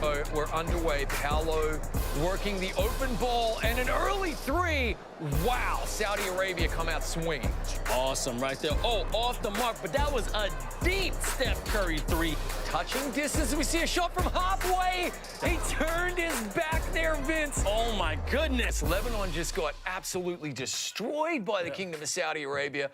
We're underway. Paolo working the open ball and an early three. Wow, Saudi Arabia come out swinging. Awesome right there. Oh, off the mark, but that was a deep Steph Curry three. Touching distance, we see a shot from halfway. He turned his back there, Vince. Oh my goodness. Lebanon just got absolutely destroyed by the Kingdom of Saudi Arabia.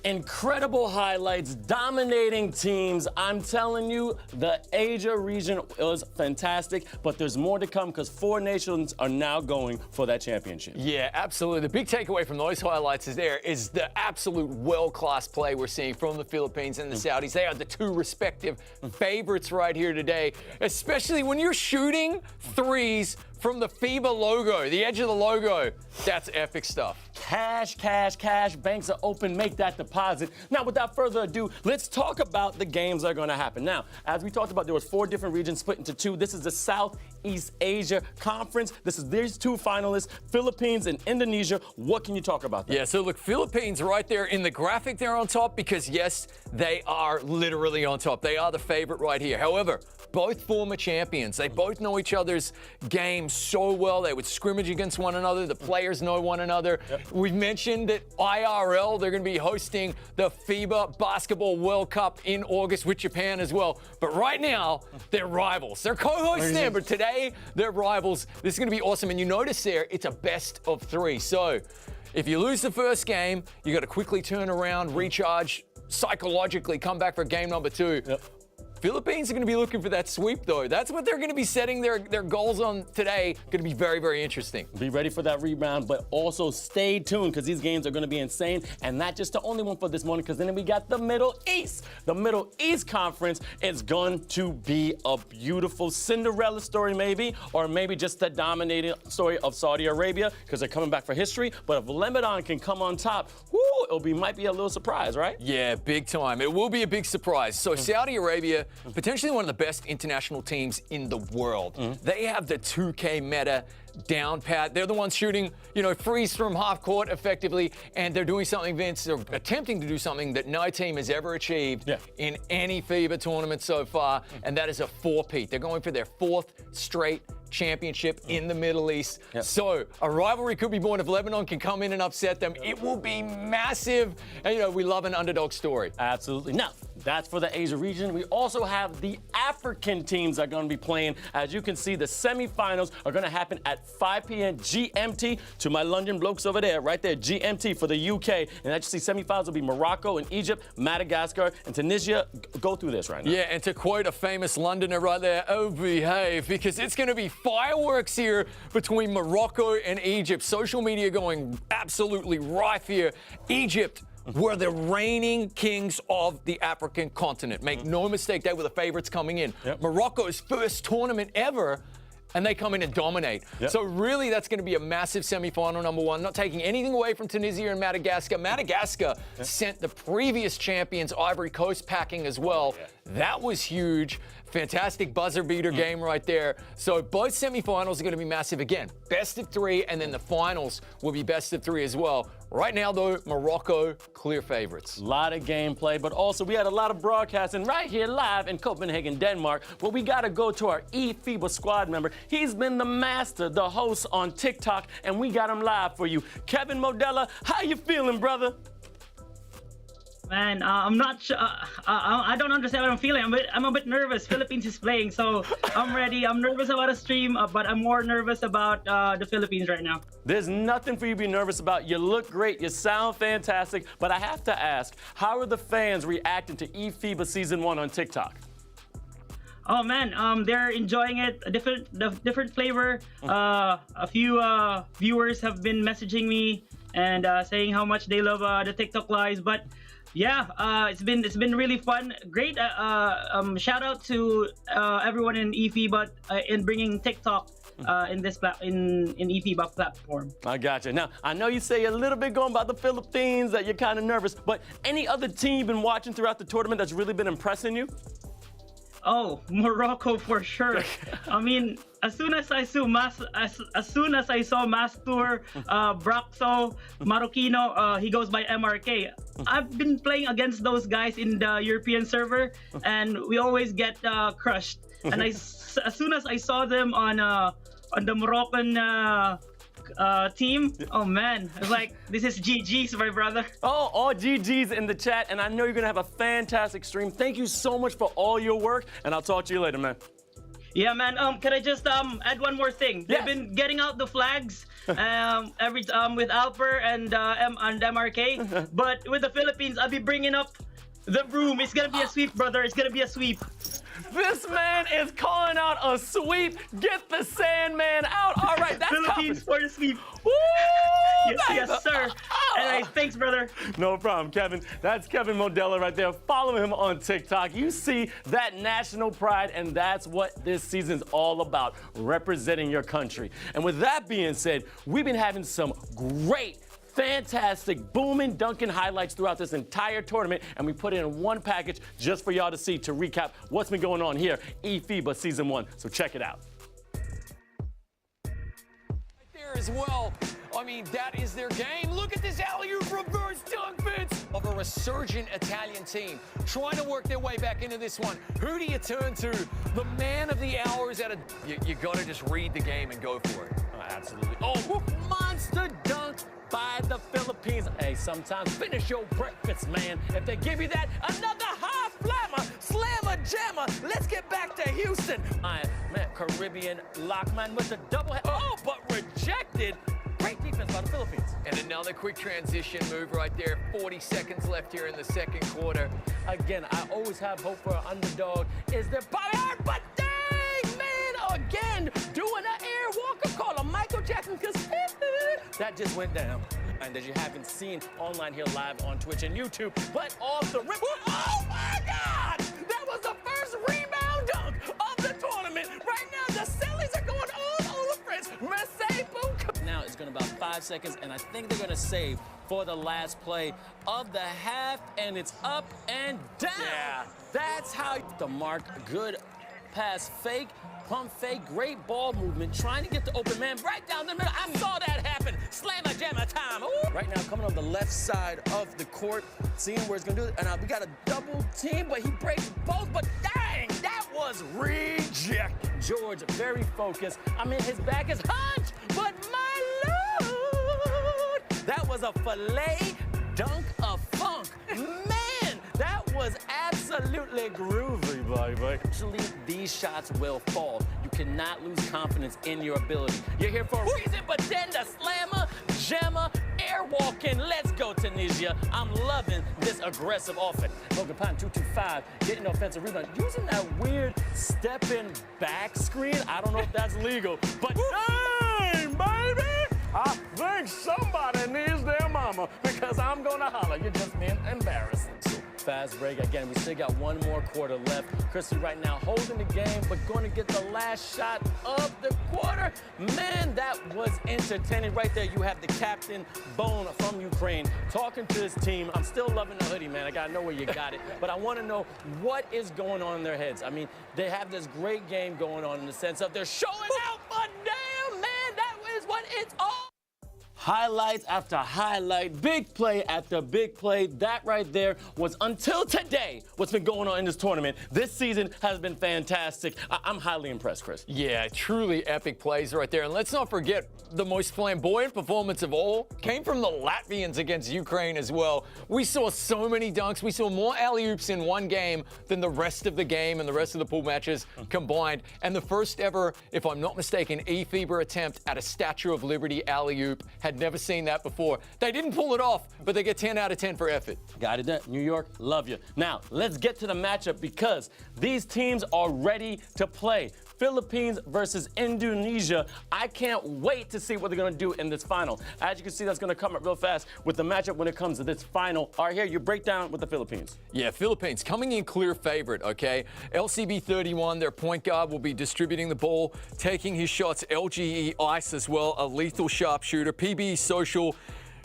Incredible highlights, dominating teams. I'm telling you, the Asia region was fantastic, but there's more to come because 4 nations are now going for that championship. Yeah, absolutely. The big takeaway from those highlights is the absolute world-class play we're seeing from the Philippines and the Saudis. They are the 2 respective favorites right here today, especially when you're shooting threes from the FIBA logo, the edge of the logo. That's epic stuff. Cash, cash, cash. Banks are open. Make that deposit. Now, without further ado, let's talk about the games that are going to happen. Now, as we talked about, there was 4 different regions split into 2. This is the Southeast Asia Conference. This is these 2 finalists, Philippines and Indonesia. What can you talk about that? Yeah, so look, Philippines right there in the graphic, they're on top because, yes, they are literally on top. They are the favorite right here. However, both former champions. They both know each other's game so well. They would scrimmage against one another. The players know one another. Yep. We've mentioned that IRL, they're going to be hosting the FIBA Basketball World Cup in August with Japan as well. But right now, they're rivals. They're co-hosts there, but today, they're rivals. This is going to be awesome. And you notice there, it's a best of 3. So if you lose the first game, you got to quickly turn around, recharge, psychologically come back for game number 2. Yep. Philippines are going to be looking for that sweep, though. That's what they're going to be setting their goals on today. Going to be very, very interesting. Be ready for that rebound, but also stay tuned because these games are going to be insane. And not just the only one for this morning, because then we got the Middle East. The Middle East Conference is going to be a beautiful Cinderella story, maybe, or maybe just the dominating story of Saudi Arabia because they're coming back for history. But if Lebanon can come on top, might be a little surprise, right? Yeah, big time. It will be a big surprise. So Saudi Arabia, potentially one of the best international teams in the world. They have the 2K meta down pat. They're the ones shooting, frees from half court effectively, and they're doing something, Vince, they're attempting to do something that no team has ever achieved in any FIBA tournament so far, and that is a 4-peat. They're going for their 4th straight championship in the Middle East. So a rivalry could be born if Lebanon can come in and upset them. It will be massive. And, we love an underdog story. Absolutely. Now, that's for the Asia region. We also have the African teams that are going to be playing. As you can see, the semifinals are going to happen at 5 p.m. GMT. To my London blokes over there, right there, GMT for the UK. And as you see, semifinals will be Morocco and Egypt, Madagascar, and Tunisia. Go through this right now. Yeah, and to quote a famous Londoner right there, oh, behave, because it's going to be fireworks here between Morocco and Egypt. Social media going absolutely rife here. Egypt were the reigning kings of the African continent. Make no mistake, they were the favorites coming in. Morocco's first tournament ever, and they come in and dominate. So really, that's going to be a massive semifinal, number 1. Not taking anything away from Tunisia and Madagascar. Madagascar sent the previous champions, Ivory Coast, packing as well. That was huge. Fantastic buzzer beater game right there. So both semifinals are going to be massive again. Best of 3, and then the finals will be best of 3 as well. Right now, though, Morocco, clear favorites. A lot of gameplay, but also we had a lot of broadcasting right here live in Copenhagen, Denmark. But we got to go to our E-Fiba squad member. He's been the master, the host on TikTok, and we got him live for you. Kevin Modella, how you feeling, brother? Man, I'm not sure. I don't understand what I'm feeling. I'm a bit nervous. Philippines is playing, so I'm ready. I'm nervous about a stream, but I'm more nervous about the Philippines right now. There's nothing for you to be nervous about. You look great. You sound fantastic. But I have to ask, how are the fans reacting to E-Fiba Season 1 on TikTok? Oh man, they're enjoying it. The different flavor. A few viewers have been messaging me and saying how much they love the TikTok lives, but. Yeah, it's been really fun. Great shout out to everyone in E-Fiba in bringing TikTok in E-Fiba platform. I gotcha. Now, I know you say a little bit going about the Philippines that you're kind of nervous, but any other team you've been watching throughout the tournament that's really been impressing you? Oh, Morocco for sure. I mean, as soon as I saw Mastur, Braxo, Marroquino, he goes by MRK. I've been playing against those guys in the European server, and we always get crushed. and as soon as I saw them on the Moroccan team, oh man, I was like, this is GG's, my brother. Oh, all GG's in the chat, and I know you're gonna have a fantastic stream. Thank you so much for all your work, and I'll talk to you later, man. Yeah, man. Can I just add one more thing? Yes. They've been getting out the flags with Alper and MRK, but with the Philippines, I'll be bringing up the broom. It's gonna be a sweep, brother. It's gonna be a sweep. This man is calling out a sweep. Get the Sandman out. All right, that's Philippines for the sweep. Woo! Yes, sir. Anyways, thanks, brother. No problem, Kevin. That's Kevin Modella right there. Follow him on TikTok. You see that national pride, and that's what this season's all about, representing your country. And with that being said, we've been having some great, fantastic, booming Duncan highlights throughout this entire tournament, and we put it in one package just for y'all to see to recap what's been going on here, E-Fiba Season 1. So check it out. There as well. I mean, that is their game. Look at this alley-oop reverse dunk, Vince, of a resurgent Italian team trying to work their way back into this one. Who do you turn to? The man of the hour is you got to just read the game and go for it. Absolutely. Oh, monster dunk by the Philippines. Hey, sometimes finish your breakfast, man. If they give you that, another high flammer, slammer, jammer. Let's get back to Houston. Man, Caribbean lockman with the double head. Oh, but rejected. Great defense by the Philippines. And another quick transition move right there. 40 seconds left here in the second quarter. Again, I always have hope for an underdog. Is there body art? But dang, man, again, doing an air walker call a Michael Jackson, because that just went down. And that you haven't seen online here live on Twitch and YouTube, but off the rip. Oh my God! That was the first rebound dunk of the tournament. Right now, the Celtics are going all over France. Mercedes boom. Now it's going to about 5 seconds, and I think they're going to save for the last play of the half, and it's up and down. Yeah. That's how the mark. Good pass fake. Pump fake, great ball movement, trying to get the open man right down the middle. I saw that happen. Slammer jammer time. Ooh. Right now, coming on the left side of the court, seeing where it's gonna do it. And we got a double team, but he breaks both. But dang, that was reject. George, very focused. I mean, his back is hunched, but my lord, that was a filet dunk of funk. Man, that was absolutely groovy, baby. Actually, these shots will fall. You cannot lose confidence in your ability. You're here for a reason, but then the slammer, jammer, air walking. Let's go, Tunisia. I'm loving this aggressive offense. Logan Pine, 225, getting offensive rebound, using that weird step-in back screen. I don't know if that's legal, but dang, baby! I think somebody needs their mama, because I'm gonna holler. You're just being embarrassing. Fast break again. We still got one more quarter left. Chrissy right now holding the game, but going to get the last shot of the quarter. Man, that was entertaining. Right there, you have the captain, Bone from Ukraine, talking to his team. I'm still loving the hoodie, man. I got to know where you got it. But I want to know what is going on in their heads. I mean, they have this great game going on in the sense of they're showing out, but damn, man, that is what it's all. Highlights after highlight, big play after big play. That right there was, until today, what's been going on in this tournament. This season has been fantastic. I'm highly impressed, Chris. Yeah, truly epic plays right there. And let's not forget, the most flamboyant performance of all came from the Latvians against Ukraine as well. We saw so many dunks. We saw more alley-oops in one game than the rest of the game and the rest of the pool matches combined. And the first ever, if I'm not mistaken, E-Fiba attempt at a Statue of Liberty alley-oop. Had never seen that before. They didn't pull it off, but they get 10 out of 10 for effort. Got it done. New York, love you. Now, let's get to the matchup, because these teams are ready to play. Philippines versus Indonesia. I can't wait to see what they're going to do in this final. As you can see, that's going to come up real fast with the matchup when it comes to this final. All right, here, your breakdown with the Philippines. Yeah, Philippines coming in clear favorite, okay? LCB 31, their point guard, will be distributing the ball, taking his shots. LGE Ice as well, a lethal sharpshooter. PBE Social,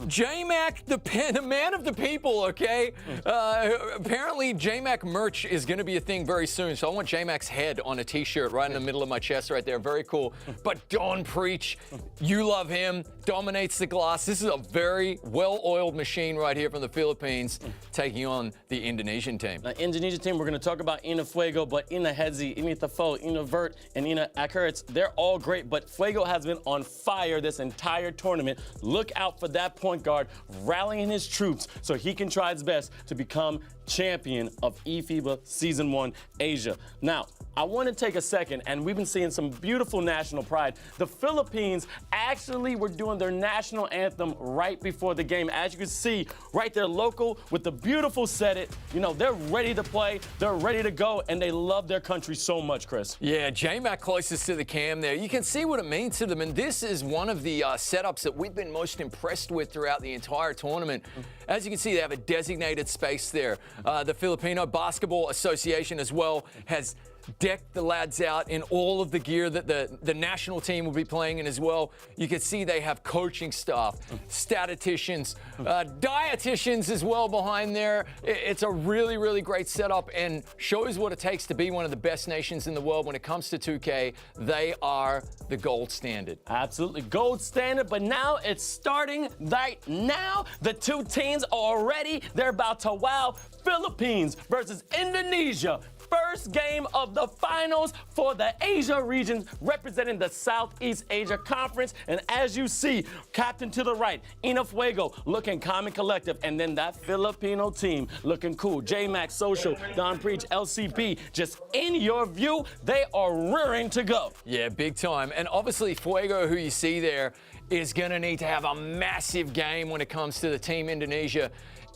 J-Mac, the man of the people, okay? Apparently, J-Mac merch is going to be a thing very soon, so I want J-Mac's head on a T-shirt right in the middle of my chest right there. Very cool. But Don Preach, you love him, dominates the glass. This is a very well-oiled machine right here from the Philippines, taking on the Indonesian team. The Indonesian team, we're going to talk about Ina Fuego, but Ina Hedzi, Ina Thafo, Ina Vert, and Ina Akaritz, they're all great, but Fuego has been on fire this entire tournament. Look out for that point guard rallying his troops so he can try his best to become champion of E-Fiba Season 1 Asia. Now, I want to take a second, and we've been seeing some beautiful national pride. The Philippines actually were doing their national anthem right before the game. As you can see, right there local with the beautiful set it. You know, they're ready to play, they're ready to go, and they love their country so much, Chris. Yeah, J-Mac closest to the cam there. You can see what it means to them, and this is one of the setups that we've been most impressed with throughout the entire tournament. As you can see, they have a designated space there. The Filipino Basketball Association as well has decked the lads out in all of the gear that the national team will be playing in as well. You can see they have coaching staff, statisticians, dietitians as well behind there. It's a really, really great setup and shows what it takes to be one of the best nations in the world when it comes to 2K. They are the gold standard. Absolutely gold standard, but now it's starting right now. The two teams are ready. They're about to wow. Philippines versus Indonesia. First game of the finals for the Asia region, representing the Southeast Asia Conference. And as you see, captain to the right, Ina Fuego, looking calm and collective. And then that Filipino team looking cool. J-Mac, Social, Don Preach, LCB, just in your view, they are rearing to go. Yeah, big time. And obviously Fuego, who you see there, is going to need to have a massive game when it comes to the Team Indonesia.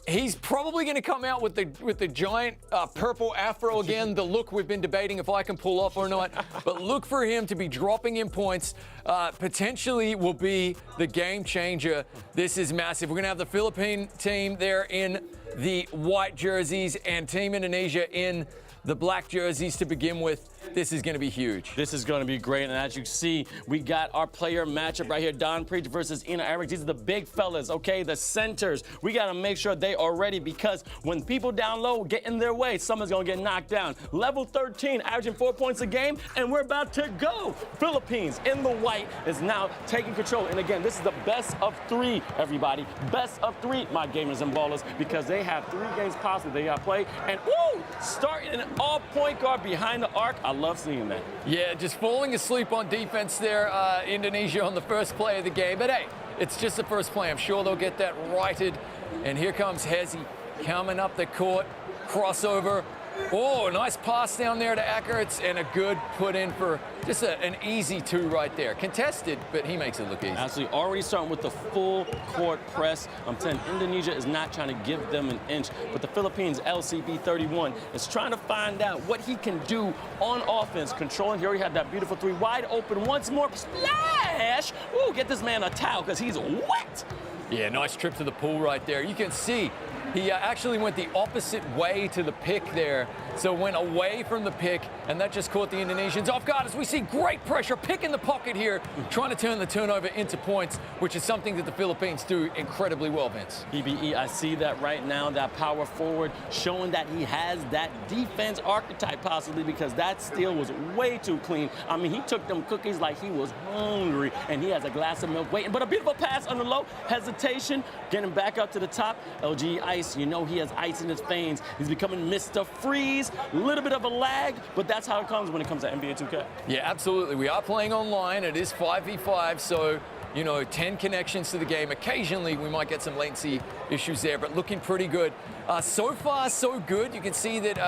He's probably going to come out with the giant purple afro again, the look we've been debating if I can pull off or not. But look for him to be dropping in points. Potentially will be the game changer. This is massive. We're going to have the Philippine team there in the white jerseys and Team Indonesia in the black jerseys to begin with. This is going to be huge. This is going to be great, and as you see, we got our player matchup right here, Don Preach versus Ina Eric. These are the big fellas, okay, the centers. We got to make sure they are ready because when people down low get in their way, someone's going to get knocked down. Level 13, averaging 4 points a game, and we're about to go. Philippines in the white is now taking control, and again, this is the best of three, everybody. Best of three, my gamers and ballers, because they have 3 games possible they got to play, and woo, starting an all-point guard behind the arc. I love seeing that. Yeah, just falling asleep on defense there, Indonesia on the first play of the game. But hey, it's just the first play. I'm sure they'll get that righted. And here comes Hedzi coming up the court, crossover. Oh, nice pass down there to Akaritz and a good put in for just an easy 2 right there. Contested, but he makes it look easy. Absolutely, already starting with the full court press. I'm telling you, Indonesia is not trying to give them an inch, but the Philippines, LCB 31, is trying to find out what he can do on offense. Controlling, he already had that beautiful 3 wide open once more. Splash! Ooh, get this man a towel because he's wet. Yeah, nice trip to the pool right there. You can see he actually went the opposite way to the pick there. So went away from the pick, and that just caught the Indonesians off guard as we see great pressure, pick in the pocket here, trying to turn the turnover into points, which is something that the Philippines do incredibly well, Vince. EBE, I see that right now, that power forward, showing that he has that defense archetype possibly because that steal was way too clean. I mean, he took them cookies like he was hungry, and he has a glass of milk waiting. But a beautiful pass on the low, hesitation, getting back up to the top. LG Ice, you know he has ice in his veins. He's becoming Mr. Freeze. A little bit of a lag, but that's how it comes when it comes to NBA 2K. Yeah, absolutely. We are playing online. It is 5v5, so, you know, 10 connections to the game. Occasionally, we might get some latency issues there, but looking pretty good. So far, so good. You can see that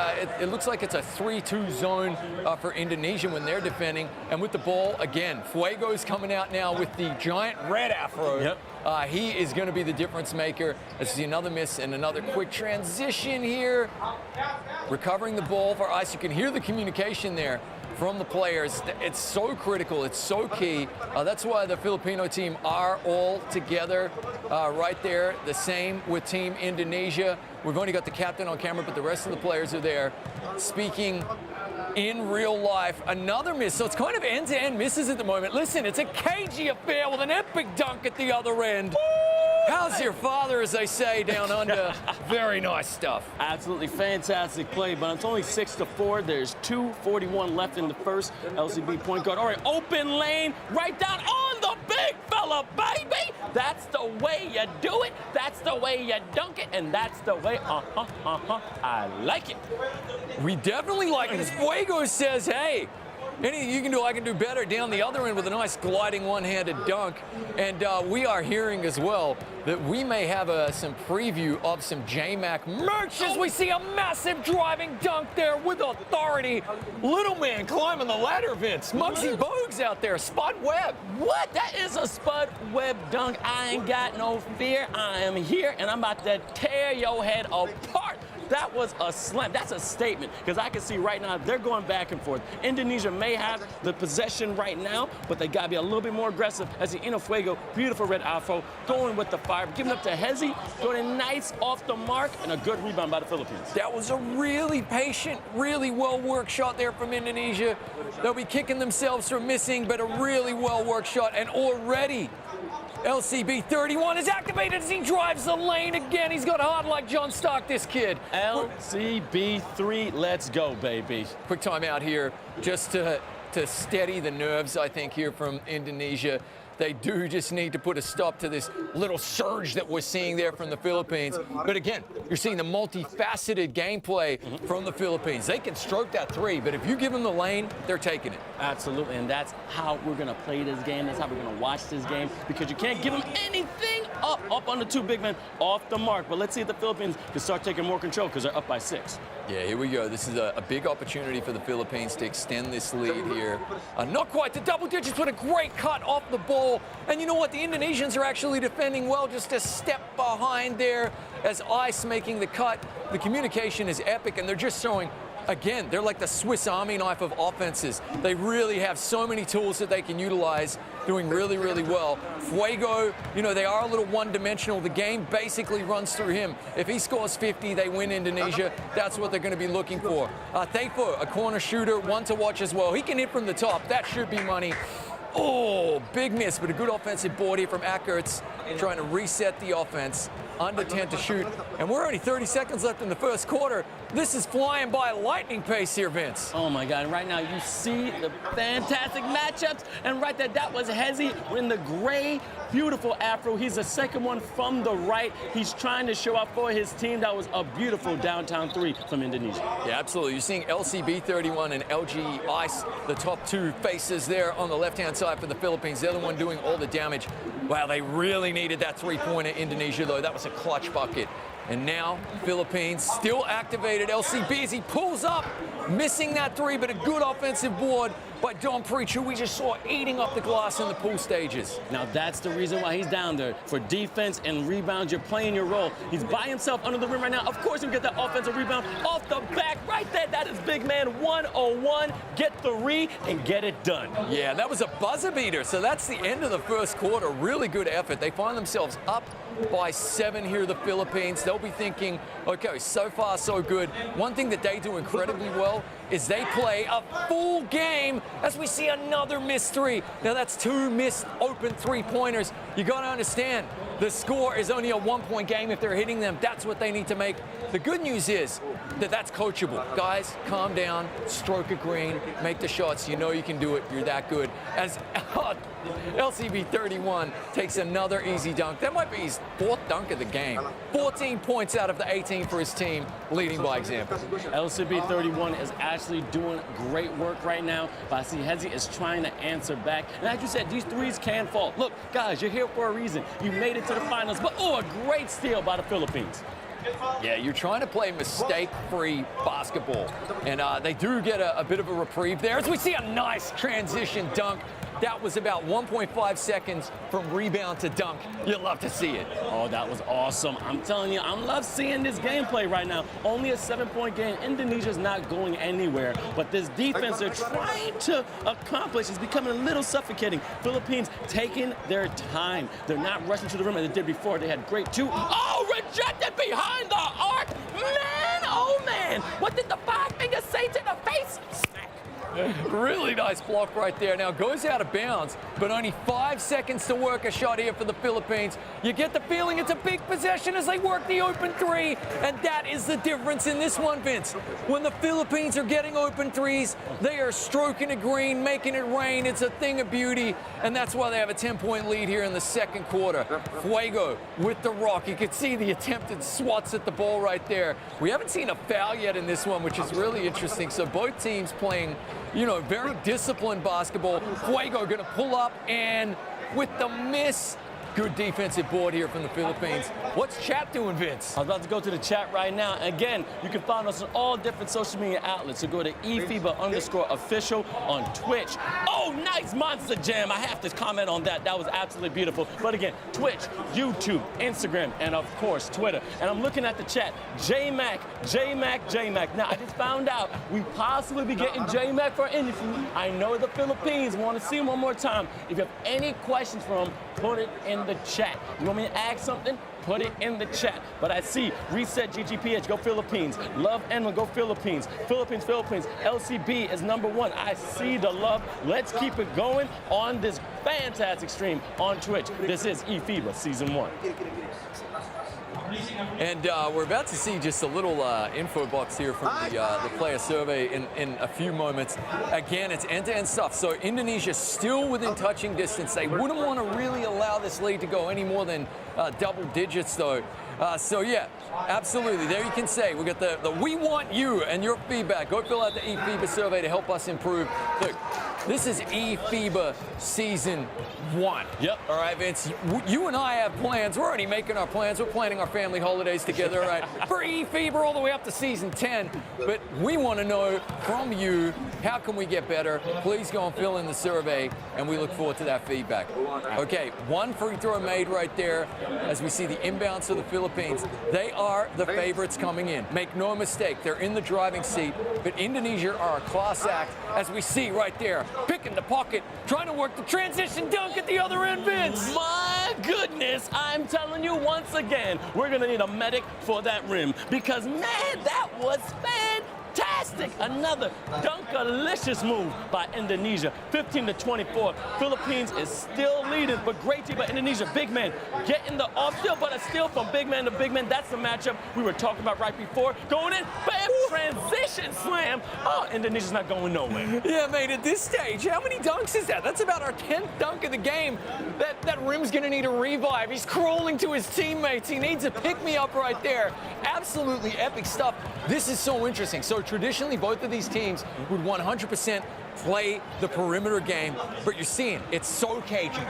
it looks like it's a 3-2 zone for Indonesia when they're defending. And with the ball, again, Fuego's coming out now with the giant red afro. Yep. He is going to be the difference maker. Let's see another miss and another quick transition here. Recovering the ball for Ice. You can hear the communication there from the players. It's so critical. It's so key. That's why the Filipino team are all together right there. The same with Team Indonesia. We've only got the captain on camera, but the rest of the players are there. Speaking in real life, another miss. So it's kind of end-to-end misses at the moment. Listen, it's a cagey affair with an epic dunk at the other end. How's your father, as they say down under? Very nice stuff. Absolutely fantastic play, but it's only 6-4. There's 2:41 left in the first. LCB point guard. All right, open lane, right down on the big fella, baby. That's the way you do it. That's the way you dunk it, and that's the way. I like it. We definitely like it. As Fuego says, hey, anything you can do, I can do better. Down the other end with a nice gliding one-handed dunk. And we are hearing as well that we may have some preview of some J-Mac merch as we see a massive driving dunk there with authority. Little man climbing the ladder, Vince. Muggsy Bogues out there, Spud Webb. What? That is a Spud Webb dunk. I ain't got no fear. I am here, and I'm about to tear your head apart. That was a slam. That's a statement, because I can see right now they're going back and forth. Indonesia may have the possession right now, but they got to be a little bit more aggressive as the Fuego, beautiful red afro, going with the fire, giving up to Hezi, going nice off the mark, and a good rebound by the Philippines. That was a really patient, really well-worked shot there from Indonesia. They'll be kicking themselves for missing, but a really well-worked shot, and already LCB 31 is activated as he drives the lane again. He's got heart like John Stark, this kid. LCB 3, let's go, baby. Quick timeout here just to steady the nerves, I think, here from Indonesia. They do just need to put a stop to this little surge that we're seeing there from the Philippines. But again, you're seeing the multifaceted gameplay from the Philippines. They can stroke that three, but if you give them the lane, they're taking it. Absolutely, and that's how we're going to play this game. That's how we're going to watch this game, because you can't give them anything up on the two big men off the mark. But let's see if the Philippines can start taking more control, because they're up by 6. Yeah, here we go. This is a big opportunity for the Philippines to extend this lead here. Not quite the double digits, but a great cut off the ball. And you know what? The Indonesians are actually defending well, just a step behind there as Ice making the cut. The communication is epic, and they're just showing, again, they're like the Swiss Army knife of offenses. They really have so many tools that they can utilize, doing really, really well. Fuego, you know, they are a little one-dimensional. The game basically runs through him. If he scores 50, they win Indonesia. That's what they're going to be looking for. Thankful, a corner shooter, one to watch as well. He can hit from the top. That should be money. Oh, big miss, but a good offensive board here from Ackerts, trying to reset the offense. Under 10 to shoot, and we're only 30 seconds left in the first quarter. This is flying by lightning pace here, Vince. Oh my God, right now you see the fantastic matchups, and right there, that was Hezi in the gray, beautiful afro. He's the second one from the right. He's trying to show up for his team. That was a beautiful downtown three from Indonesia. Yeah, absolutely. You're seeing LCB 31 and LG Ice, the top two faces there on the left-hand side for the Philippines. They're the one doing all the damage. Wow, they really needed that three-pointer, Indonesia, though. That was a clutch bucket. And now, Philippines still activated. LCB as he pulls up, missing that three, but a good offensive board by Don Preach, who we just saw eating up the glass in the pool stages. Now that's the reason why he's down there. For defense and rebounds, you're playing your role. He's by himself under the rim right now. Of course, you get that offensive rebound off the back right there. That is big man 101. Get the re and get it done. Yeah, that was a buzzer beater. So that's the end of the first quarter. Really good effort. They find themselves up by 7 here, the Philippines. They'll be thinking, okay, so far so good. One thing that they do incredibly well is they play a full game as we see another missed three. Now that's 2 missed open three-pointers. You got to understand, the score is only a 1-point game if they're hitting them. That's what they need to make. The good news is that that's coachable. Guys, calm down, stroke a green, make the shots. You know you can do it. You're that good. As LCB 31 takes another easy dunk. That might be his 4th dunk of the game. 14 points out of the 18 for his team, leading by example. LCB 31 is actually doing great work right now, but I see Hezi is trying to answer back. And like you said, these threes can fall. Look, guys, you're here for a reason. You made it to the finals, but oh, a great steal by the Philippines. Yeah, you're trying to play mistake-free basketball. And they do get a bit of a reprieve there as we see a nice transition dunk. That was about 1.5 seconds from rebound to dunk. You'll love to see it. Oh, that was awesome. I'm telling you, I love seeing this gameplay right now. Only a 7-point game. Indonesia's not going anywhere. But this defense they're trying to accomplish is becoming a little suffocating. Philippines taking their time. They're not rushing to the rim as they did before. They had great 2. Oh, rejected behind the arc. Man, oh man. What did the 5 fingers say to the face? Smack. Really nice block right there. Now goes out of bounds, but only 5 seconds to work a shot here for the Philippines. You get the feeling it's a big possession as they work the open three, and that is the difference in this one, Vince. When the Philippines are getting open threes, they are stroking it green, making it rain. It's a thing of beauty, and that's why they have a 10-point lead here in the second quarter. Fuego with the rock. You can see the attempted swats at the ball right there. We haven't seen a foul yet in this one, which is really interesting. So both teams playing, you know, very disciplined basketball. Fuego going to pull up, and with the miss, good defensive board here from the Philippines. What's chat doing, Vince? I was about to go to the chat right now. Again, you can find us on all different social media outlets. So go to E-Fiba_official on Twitch. Oh, nice Monster Jam. I have to comment on that. That was absolutely beautiful. But again, Twitch, YouTube, Instagram, and of course, Twitter. And I'm looking at the chat. J-Mac. Now, I just found out we possibly be getting J-Mac for an interview. I know the Philippines want to see him one more time. If you have any questions for him, put it in the chat. You want me to ask something? Put it in the chat. But I see Reset GGPH, go Philippines. Love Enlin, go Philippines. Philippines. LCB is #1. I see the love. Let's keep it going on this fantastic stream on Twitch. This is E-Fiba Season 1. And we're about to see just a little info box here from the player survey in a few moments. Again, it's end-to-end stuff. So Indonesia still within touching distance. They wouldn't want to really allow this lead to go any more than double digits, though. So yeah, absolutely. There you can say we got the we want you and your feedback. Go fill out the E-Fiba survey to help us improve. Look, this is E-Fiba Season 1. Yep. All right, Vince, you and I have plans. We're already making our plans. We're planning our family holidays together, all right? For E-Fiba all the way up to Season 10. But we want to know from you, how can we get better? Please go and fill in the survey, and we look forward to that feedback. Okay, one free throw made right there as we see the inbounds of the Philippines. They are the favorites coming in. Make no mistake, they're in the driving seat, but Indonesia are a class act, as we see right there. Picking the pocket, trying to work the transition dunk at the other end, Vince. My goodness, I'm telling you once again, we're going to need a medic for that rim because, man, that was fantastic. Another dunkalicious move by Indonesia, 15-24. Philippines is still leading, but great team by Indonesia. Big man getting the off steal, but a steal from big man to big man. That's the matchup we were talking about right before. Going in, bam, transition slam. Oh, Indonesia's not going nowhere. Yeah, mate, at this stage, how many dunks is that? That's about our 10th dunk of the game. That rim's going to need a revive. He's crawling to his teammates. He needs a pick-me-up right there. Absolutely epic stuff. This is so interesting. So traditionally, both of these teams would 100% play the perimeter game, but you're seeing it's so cagey.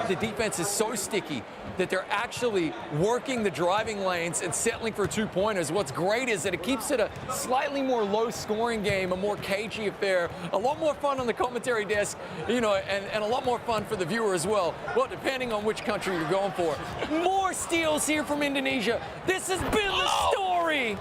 The defense is so sticky that they're actually working the driving lanes and settling for two-pointers. What's great is that it keeps it a slightly more low-scoring game, a more cagey affair, a lot more fun on the commentary desk, you know, and a lot more fun for the viewer as well. Well, depending on which country you're going for. More steals here from Indonesia. This has been the story.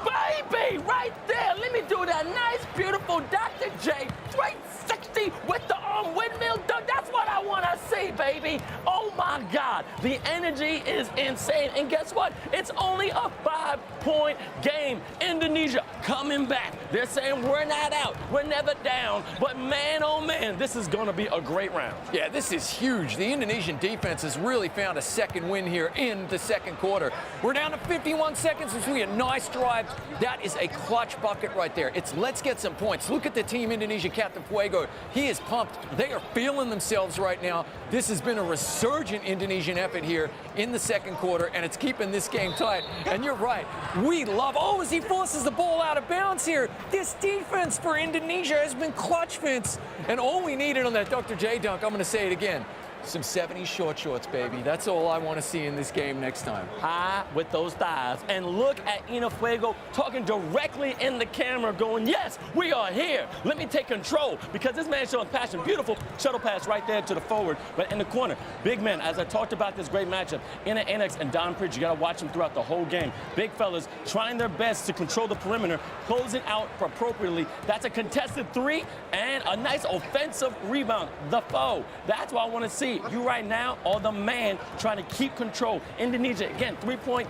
Baby, right there. Let me do that nice, beautiful Dr. J. 360 with the arm windmill dunk. That's what I want to see, baby. Oh, my God. The energy is insane. And guess what? It's only a 5-point game. Indonesia coming back. They're saying we're not out. We're never down. But, man, oh, man, this is going to be a great round. Yeah, this is huge. The Indonesian defense has really found a second win here in the second quarter. We're down to 51 seconds, which will be a nice drive. That is a clutch bucket right there. It's let's get some points. Look at the Team Indonesia captain Fuego. He is pumped. They are feeling themselves right now. This has been a resurgent Indonesian effort here in the second quarter, and it's keeping this game tight. And you're right. We love, oh, as he forces the ball out of bounds here. This defense for Indonesia has been clutch, Vince. And all we needed on that Dr. J dunk, I'm going to say it again, some 70s short shorts, baby. That's all I want to see in this game next time. High with those thighs. And look at Ina Fuego talking directly in the camera going, yes, we are here. Let me take control because this man showing passion. Beautiful shuttle pass right there to the forward, but in the corner. Big men, as I talked about this great matchup, Ina Annex and Don Pridge, you got to watch them throughout the whole game. Big fellas trying their best to control the perimeter, closing out appropriately. That's a contested three and a nice offensive rebound. The foe. That's what I want to see. see, you right now are the man trying to keep control. Indonesia, again, 3-point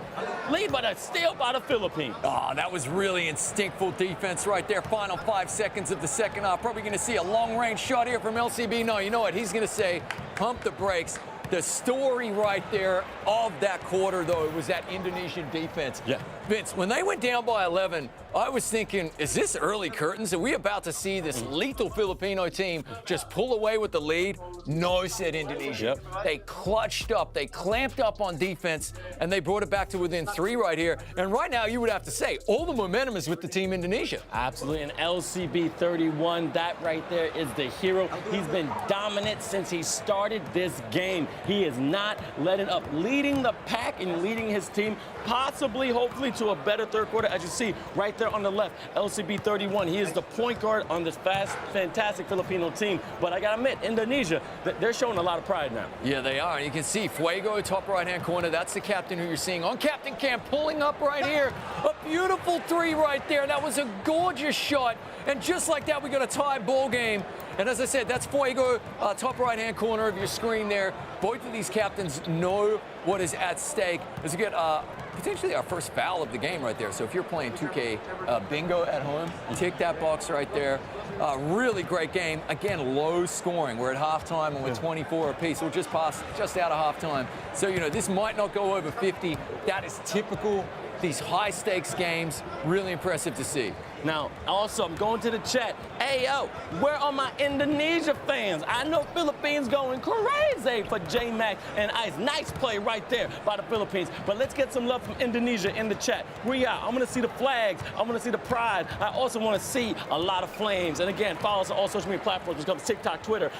lead, but a steal by the Philippines. Oh, that was really instinctful defense right there. Final 5 seconds of the second half. Probably going to see a long-range shot here from LCB. No, you know what? He's going to say, pump the brakes. The story right there of that quarter, though, was that Indonesian defense. Yeah. Vince, when they went down by 11, I was thinking, is this early curtains? Are we about to see this lethal Filipino team just pull away with the lead? No, said Indonesia. Yep. They clutched up, they clamped up on defense, and they brought it back to within 3 right here. And right now, you would have to say, all the momentum is with the team Indonesia. Absolutely, and LCB 31, that right there is the hero. He's been dominant since he started this game. He is not letting up, leading the pack and leading his team, possibly, hopefully, to a better third quarter. As you see right there on the left, LCB 31, he is the point guard on this fantastic Filipino team. But I gotta admit, Indonesia, they're showing a lot of pride now. Yeah, they are. And you can see Fuego, top right-hand corner. That's the captain who you're seeing on captain cam, pulling up right here. A beautiful 3 right there. That was a gorgeous shot. And just like that, we got a tie ball game. And as I said, that's Fuego, top right-hand corner of your screen there. Both of these captains know what is at stake. As we get potentially our first foul of the game right there. So if you're playing 2K bingo at home, tick that box right there. Really great game. Again, low scoring. We're at halftime and we're 24 apiece. We're just out of halftime. So, you know, this might not go over 50. That is typical. These high-stakes games, really impressive to see. Now, also, I'm going to the chat. Hey, yo, where are my Indonesia fans? I know Philippines going crazy for J-Mac and Ice. Nice play right there by the Philippines. But let's get some love from Indonesia in the chat. We are. I'm going to see the flags. I'm going to see the pride. I also want to see a lot of flames. And again, follow us on all social media platforms, which comes TikTok, Twitter,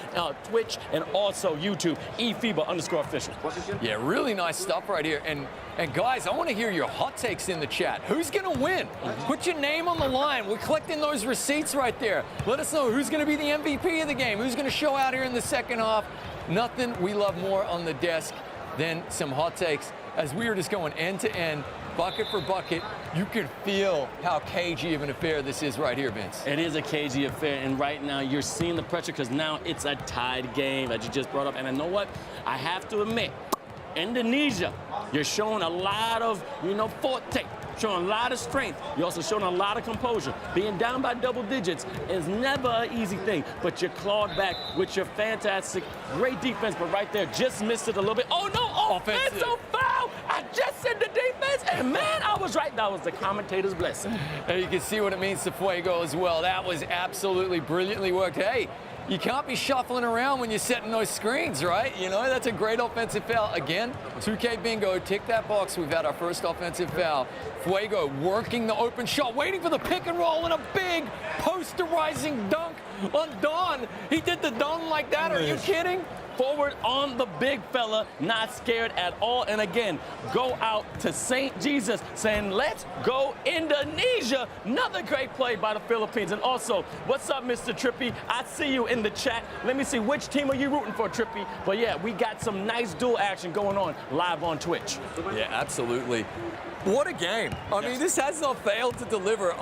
Twitch, and also YouTube, E-Fiba_official. Yeah, really nice stuff right here. And guys, I want to hear your hot takes in the chat. Who's going to win? Put your name on the line. We're collecting those receipts right there. Let us know who's going to be the MVP of the game, who's going to show out here in the second half. Nothing we love more on the desk than some hot takes. As we are just going end to end, bucket for bucket, you can feel how cagey of an affair this is right here, Vince. It is a cagey affair, and right now you're seeing the pressure because now it's a tied game, as you just brought up. And I know what? I have to admit, Indonesia, you're showing a lot of, forte, showing a lot of strength. You're also showing a lot of composure. Being down by double digits is never an easy thing, but you clawed back with your fantastic, great defense, but right there, just missed it a little bit. Oh, no, offensive foul! I just said the defense, and man, I was right. That was the commentator's blessing. And you can see what it means to Fuego as well. That was absolutely brilliantly worked. Hey, you can't be shuffling around when you're setting those screens, right? That's a great offensive foul. Again, 2K bingo, tick that box. We've had our first offensive foul. Fuego working the open shot, waiting for the pick and roll, and a big posterizing dunk on Don. He did the Don like that. Are you kidding? Forward on the big fella, not scared at all. And again, go out to St. Jesus saying, let's go Indonesia. Another great play by the Philippines. And also, what's up, Mr. Trippy? I see you in the chat. Let me see, which team are you rooting for, Trippy? But yeah, we got some nice dual action going on live on Twitch. Yeah, absolutely. What a game. I mean, this has not failed to deliver.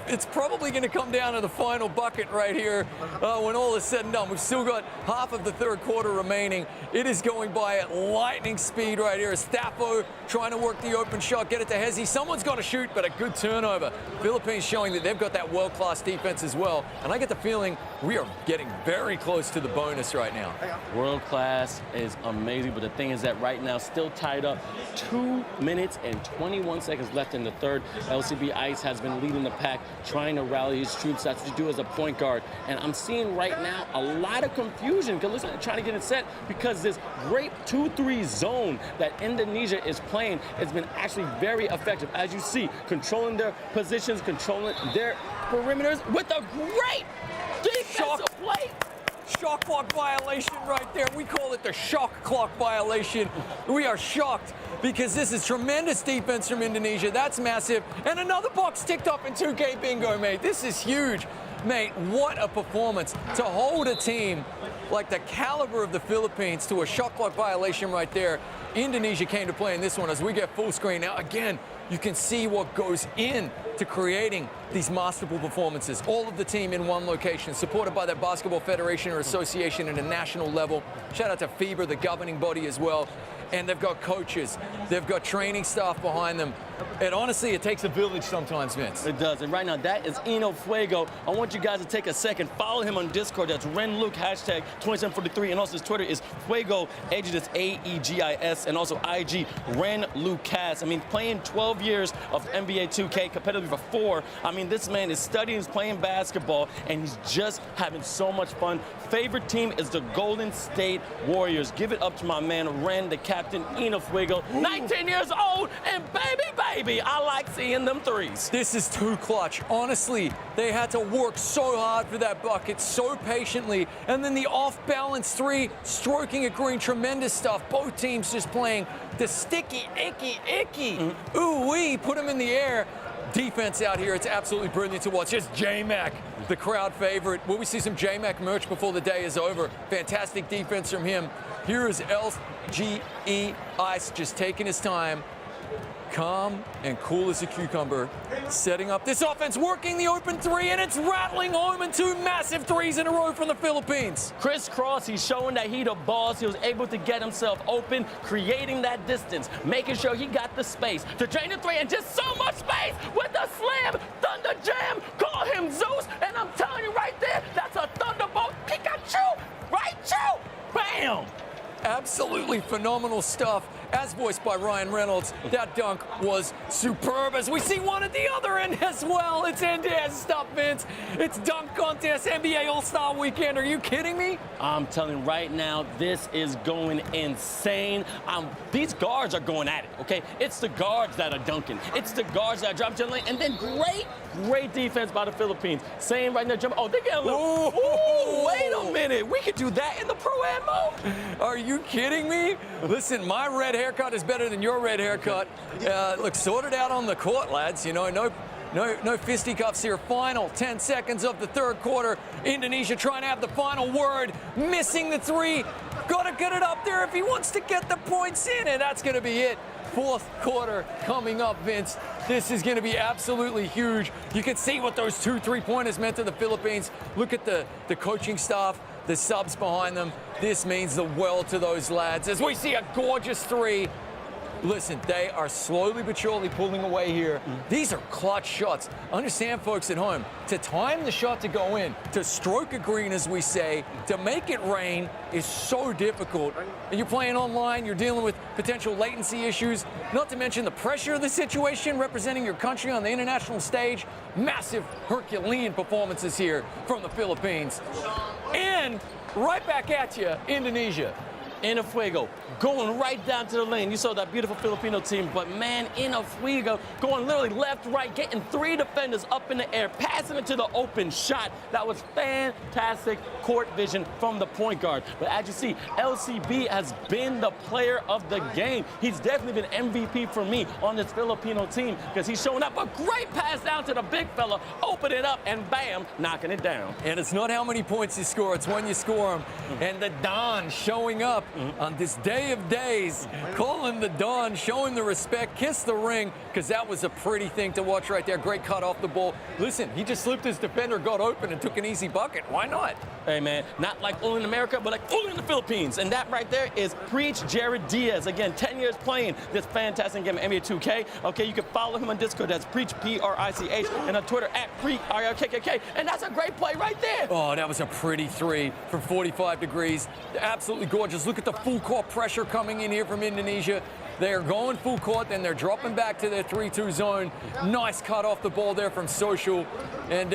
It's probably going to come down to the final bucket right here when all is said and done. We've still got half of the third quarter remaining. It is going by at lightning speed right here. Staffo trying to work the open shot, get it to Hezi. Someone's got to shoot, but a good turnover. Philippines showing that they've got that world-class defense as well. And I get the feeling we are getting very close to the bonus right now. World-class is amazing, but the thing is that right now, still tied up, 2 minutes and 21 seconds left in the third. LCB Ice has been leading the pack, trying to rally his troops. That's what you do as a point guard. And I'm seeing right now a lot of confusion because listen, trying to get it set because this great 2-3 zone that Indonesia is playing has been actually very effective. As you see, controlling their positions, controlling their perimeters with a great defensive play. Shot clock violation right there. We call it the shock clock violation. We are shocked because this is tremendous defense from Indonesia. That's massive. And another box ticked up in 2K bingo, mate. This is huge. Mate, what a performance to hold a team like the caliber of the Philippines to a shot clock violation right there. Indonesia came to play in this one as we get full screen. Now, again, you can see what goes in to creating these masterful performances. All of the team in one location, supported by that Basketball Federation or Association at a national level. Shout out to FIBA, the governing body as well. And they've got coaches, they've got training staff behind them. And honestly, it takes a village sometimes, Vince. It does. And right now, that is Eno Fuego. I want you guys to take a second, follow him on Discord. That's RenLuke, hashtag 2743. And also his Twitter is Fuego, Aegis, that's AEGIS. And also IG, RenLucas. I mean, playing 12 years of NBA 2K, competitive for 4. I mean, this man is studying, he's playing basketball, and he's just having so much fun. Favorite team is the Golden State Warriors. Give it up to my man, Ren, the captain, Eno Fuego. 19 years old, and baby, I like seeing them threes. This is too clutch. Honestly, they had to work so hard for that bucket, so patiently. And then the off-balance three, stroking a green, tremendous stuff. Both teams just playing the sticky, icky. Ooh-wee, put them in the air. Defense out here, it's absolutely brilliant to watch. Just J-Mac, the crowd favorite. Will we see some J-Mac merch before the day is over? Fantastic defense from him. Here is LGE Ice just taking his time. Calm and cool as a cucumber, setting up this offense, working the open three, and it's rattling home in 2 massive threes in a row from the Philippines. Crisscross, he's showing that he the boss. He was able to get himself open, creating that distance, making sure he got the space to drain the three, and just so much space with the slam, thunder jam, call him Zeus, and I'm telling you right there, that's a thunderbolt Pikachu, Raichu, bam! Absolutely phenomenal stuff, as voiced by Ryan Reynolds. That dunk was superb, as we see one at the other end as well. It's end-to-end stuff, Vince. It's dunk contest, NBA All-Star Weekend. Are you kidding me? I'm telling you right now, this is going insane. These guards are going at it, okay? It's the guards that are dunking. It's the guards that are dropping to the lane. And then great defense by the Philippines. Same right now, jump. Oh, they get a little. Ooh, wait a minute. We could do that in the pro-am mode. Are you kidding me? Listen, my red haircut is better than your red haircut. Look, sort it out on the court, lads. You know, no fisticuffs here. Final 10 seconds of the third quarter. Indonesia trying to have the final word. Missing the three. Got to get it up there if he wants to get the points in, and that's going to be it. Fourth quarter coming up, Vince. This is going to be absolutely huge. You can see what those 2 3-pointers meant to the Philippines. Look at the coaching staff, the subs behind them. This means the world to those lads as we see a gorgeous three. Listen, they are slowly but surely pulling away here. These are clutch shots. Understand, folks at home, to time the shot to go in, to stroke a green, as we say, to make it rain is so difficult. And you're playing online, you're dealing with potential latency issues, not to mention the pressure of the situation, representing your country on the international stage. Massive Herculean performances here from the Philippines. And right back at you, Indonesia. Eno Fuego going right down to the lane. You saw that beautiful Filipino team, but man, Eno Fuego going literally left, right, getting 3 defenders up in the air, passing it to the open shot. That was fantastic court vision from the point guard. But as you see, LCB has been the player of the game. He's definitely been MVP for me on this Filipino team because he's showing up. A great pass down to the big fella, open it up, and bam, knocking it down. And it's not how many points you score, it's when you score them. And the Don showing up on this day of days, calling the Don, showing the respect, kiss the ring, because that was a pretty thing to watch right there. Great cut off the ball. Listen, he just slipped his defender, got open, and took an easy bucket. Why not? Hey, man, not like only in America, but like only in the Philippines. And that right there is Preach Jared Diaz. Again, 10 years playing this fantastic game of NBA 2K. Okay, you can follow him on Discord. That's Preach, P-R-I-C-H, and on Twitter at PreachRKKK. And that's a great play right there. Oh, that was a pretty three from 45 degrees. Absolutely gorgeous. Look at the full court pressure coming in here from Indonesia. They are going full court, then they're dropping back to their 3-2 zone. Nice cut off the ball there from Social. And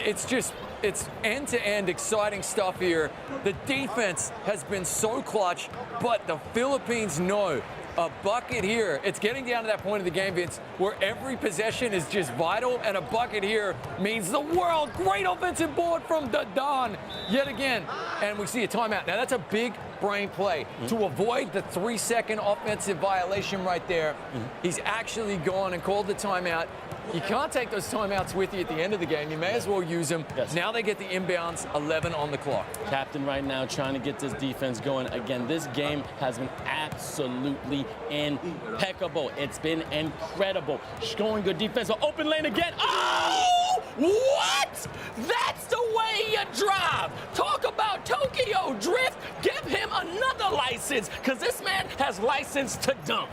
it's end-to-end exciting stuff here. The defense has been so clutch, but the Philippines know a bucket here. It's getting down to that point of the game, Vince, where every possession is just vital, and a bucket here means the world. Great offensive board from the Don yet again. And we see a timeout. Now, that's a big brain play to avoid the 3-second offensive violation right there. He's actually gone and called the timeout. you can't take those timeouts with you at the end of the game. You may as well use them. Yes. Now they get the inbounds, 11 on the clock. Captain right now trying to get this defense going. Again, this game has been absolutely impeccable. It's been incredible. Showing good defense. So open lane again. Oh! What? That's the way you drive. Talk about Tokyo Drift. Give him another license, because this man has license to dunk.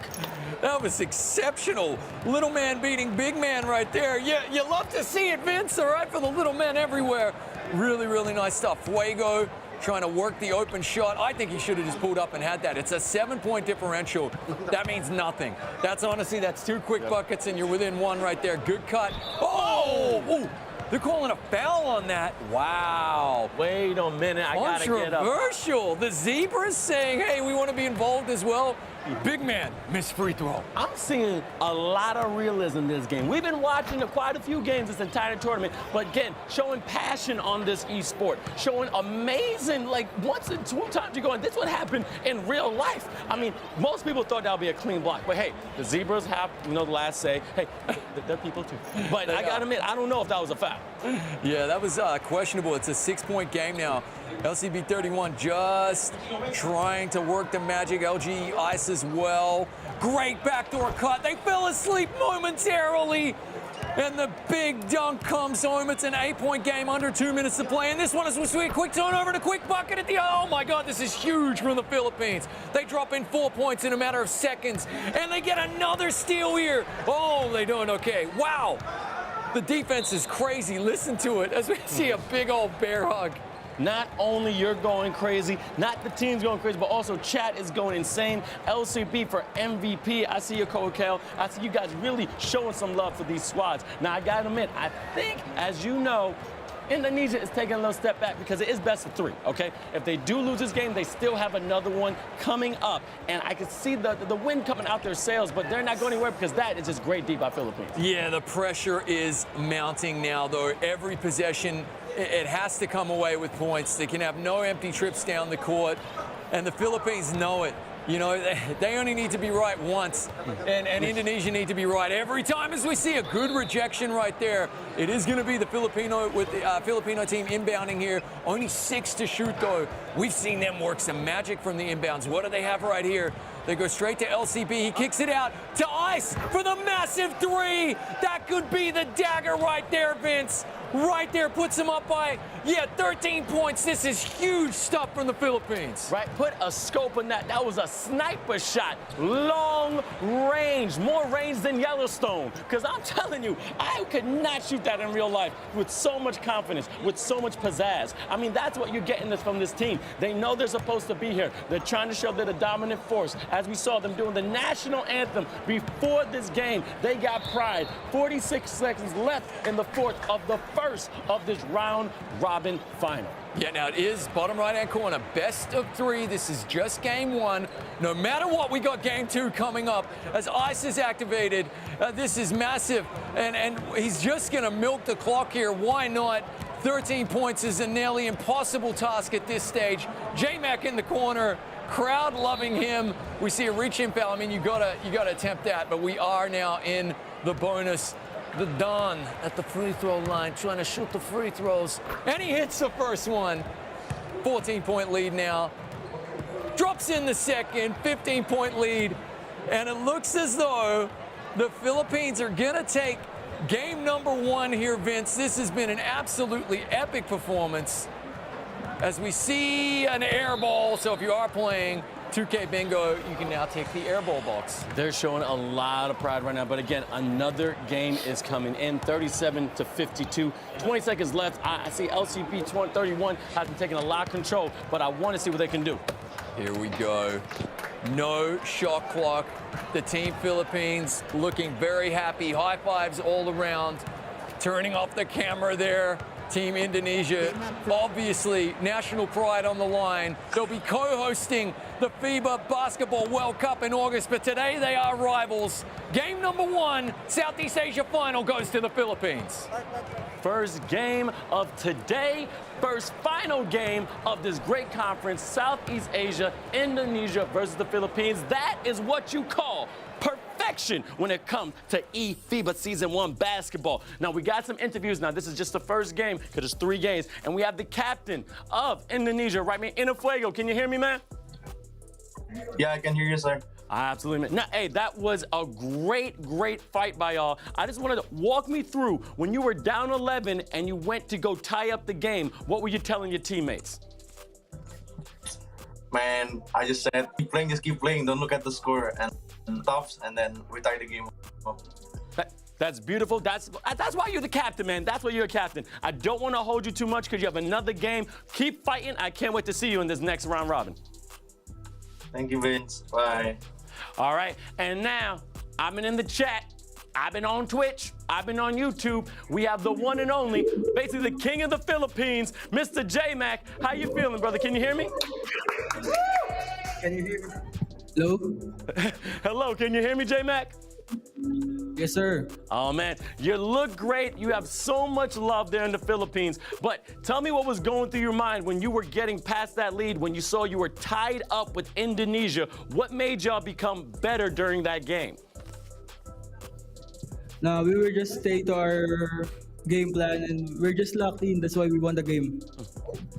That was exceptional. Little man beating big man right there. You love to see it, Vince, all right, for the little men everywhere. Really, really nice stuff. Fuego trying to work the open shot. I think he should have just pulled up and had that. It's a 7-point differential. That means nothing. That's honestly, that's 2 quick buckets, and you're within 1 right there. Good cut. Oh! Ooh. They're calling a foul on that. Wow. Wait a minute, I gotta get up. Controversial. The Zebras saying, hey, we want to be involved as well. Big man, missed free throw. I'm seeing a lot of realism in this game. We've been watching quite a few games this entire tournament, but again, showing passion on this e-sport, showing amazing, like once and 2 times you're going, this would happen in real life. I mean, most people thought that would be a clean block, but hey, the Zebras have, the last say. Hey, they're people too. But I gotta admit, I don't know if that was a foul. Yeah, that was questionable. It's a 6-point game now. LCB 31 just trying to work the magic. LG Ice as well. Great backdoor cut. They fell asleep momentarily. And the big dunk comes home. It's an 8-point game, under 2 minutes to play. And this one is supposed to be a quick turnover and a quick bucket at the, oh my God, this is huge from the Philippines. They drop in 4 points in a matter of seconds. And they get another steal here. Oh, they're doing okay. Wow. The defense is crazy. Listen to it as we see a big old bear hug. Not only you're going crazy, not the team's going crazy, but also chat is going insane. LCB for MVP. I see your Coquel. I see you guys really showing some love for these squads. Now, I got to admit, I think, as you know, Indonesia is taking a little step back because it is best of 3, okay? If they do lose this game, they still have another one coming up. And I can see the wind coming out their sails, but they're not going anywhere because that is just great deep by Philippines. Yeah, the pressure is mounting now, though. Every possession, it has to come away with points. They can have no empty trips down the court, and the Philippines know it. They only need to be right once, and Indonesia need to be right every time. As we see a good rejection right there, it is going to be the Filipino team inbounding here. Only 6 to shoot, though. We've seen them work some magic from the inbounds. What do they have right here? They go straight to LCB. He kicks it out to Ice for the massive 3. That could be the dagger right there, Vince. Right there, puts him up by, 13 points. This is huge stuff from the Philippines. Right, put a scope on that. That was a sniper shot. Long range, more range than Yellowstone. Because I'm telling you, I could not shoot that in real life with so much confidence, with so much pizzazz. I mean, that's what you're getting from this team. They know they're supposed to be here. They're trying to show they're the dominant force. As we saw them doing the national anthem before this game, they got pride. 46 seconds left in the 4th of the first of this round-robin final. Yeah, now it is bottom right-hand corner, best of 3. This is just game 1. No matter what, we got game 2 coming up. As Ice is activated, this is massive, and he's just going to milk the clock here. Why not? 13 points is a nearly impossible task at this stage. J-Mac in the corner. Crowd loving him. We see a reach-in foul. I mean, you gotta attempt that, but we are now in the bonus. The Don at the free throw line trying to shoot the free throws, and he hits the first one. 14-point lead now. Drops in the second, 15-point lead, and it looks as though the Philippines are gonna take game number 1 here, Vince. This has been an absolutely epic performance. As we see an air ball, so if you are playing 2K Bingo, you can now take the air ball box. They're showing a lot of pride right now, but again, another game is coming in, 37 to 52. 20 seconds left. I see LCP 31 has been taking a lot of control, but I want to see what they can do. Here we go. No shot clock. The team Philippines looking very happy. High fives all around. Turning off the camera there. Team Indonesia, obviously national pride on the line. They'll be co-hosting the FIBA Basketball World Cup in August, but today they are rivals. Game number 1, Southeast Asia final goes to the Philippines. First game of today, first final game of this great conference, Southeast Asia, Indonesia versus the Philippines. That is what you call perfection action when it comes to E-Fiba Season 1 basketball. Now, we got some interviews. Now, this is just the first game because it's 3 games. And we have the captain of Indonesia, right, man? Inafuego, can you hear me, man? Yeah, I can hear you, sir. Absolutely, man. Now, hey, that was a great fight by y'all. I just wanted to walk me through when you were down 11 and you went to go tie up the game. What were you telling your teammates? Man, I just said, keep playing, just keep playing. Don't look at the score and tops, and then we tie the game up. That's beautiful. That's why you're the captain, man. That's why you're a captain. I don't want to hold you too much because you have another game. Keep fighting. I can't wait to see you in this next round robin. Thank you, Vince. Bye. All right, and now I've been in the chat. I've been on Twitch. I've been on YouTube. We have the one and only, basically the king of the Philippines, Mr. J-Mac. How you feeling, brother? Can you hear me? Can you hear me? Hello? Hello, can you hear me, J-Mac? Yes, sir. Oh, man, you look great. You have so much love there in the Philippines. But tell me what was going through your mind when you were getting past that lead, when you saw you were tied up with Indonesia. What made y'all become better during that game? Now, we were just stay to our game plan and we're just locked in. That's why we won the game.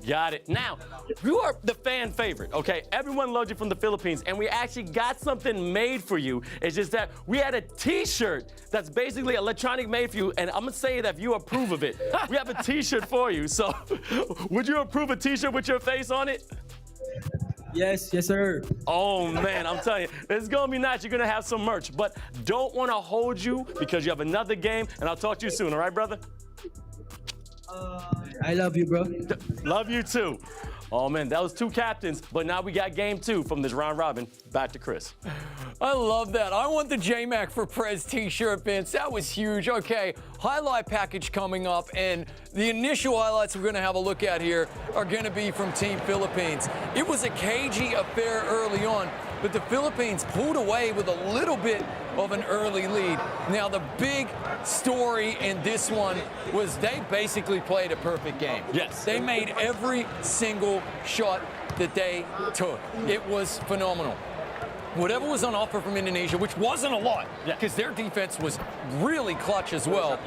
Got it. Now, you are the fan favorite, okay? Everyone loves you from the Philippines, and we actually got something made for you. It's just that we had a T-shirt that's basically electronic made for you, and I'm gonna say that if you approve of it, we have a T-shirt for you. So, would you approve a T-shirt with your face on it? Yes, sir. Oh, man, I'm telling you, it's gonna be nice. You're gonna have some merch, but don't wanna hold you because you have another game, and I'll talk to you soon, all right, brother? I love you, bro. Love you too. Oh man, that was 2 captains, but now we got game 2 from this round robin. Back to Chris. I love that. I want the J-Mac for Prez t-shirt, Vince. That was huge. Okay, highlight package coming up, and the initial highlights we're going to have a look at here are going to be from Team Philippines. It was a cagey affair early on, but the Philippines pulled away with a little bit of an early lead. Now, the big story in this one was they basically played a perfect game. Yes. They made every single shot that they took. It was phenomenal. Whatever was on offer from Indonesia, which wasn't a lot, because their defense was really clutch as well,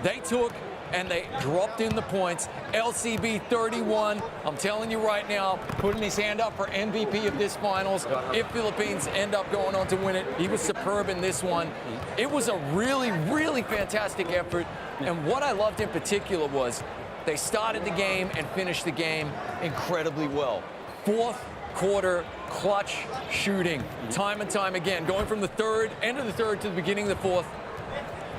they took and they dropped in the points. LCB 31, I'm telling you right now, putting his hand up for MVP of this finals. If Philippines end up going on to win it, he was superb in this one. It was a really fantastic effort. And what I loved in particular was they started the game and finished the game incredibly well. 4th quarter clutch shooting, time and time again, going from the end of the third to the beginning of the 4th.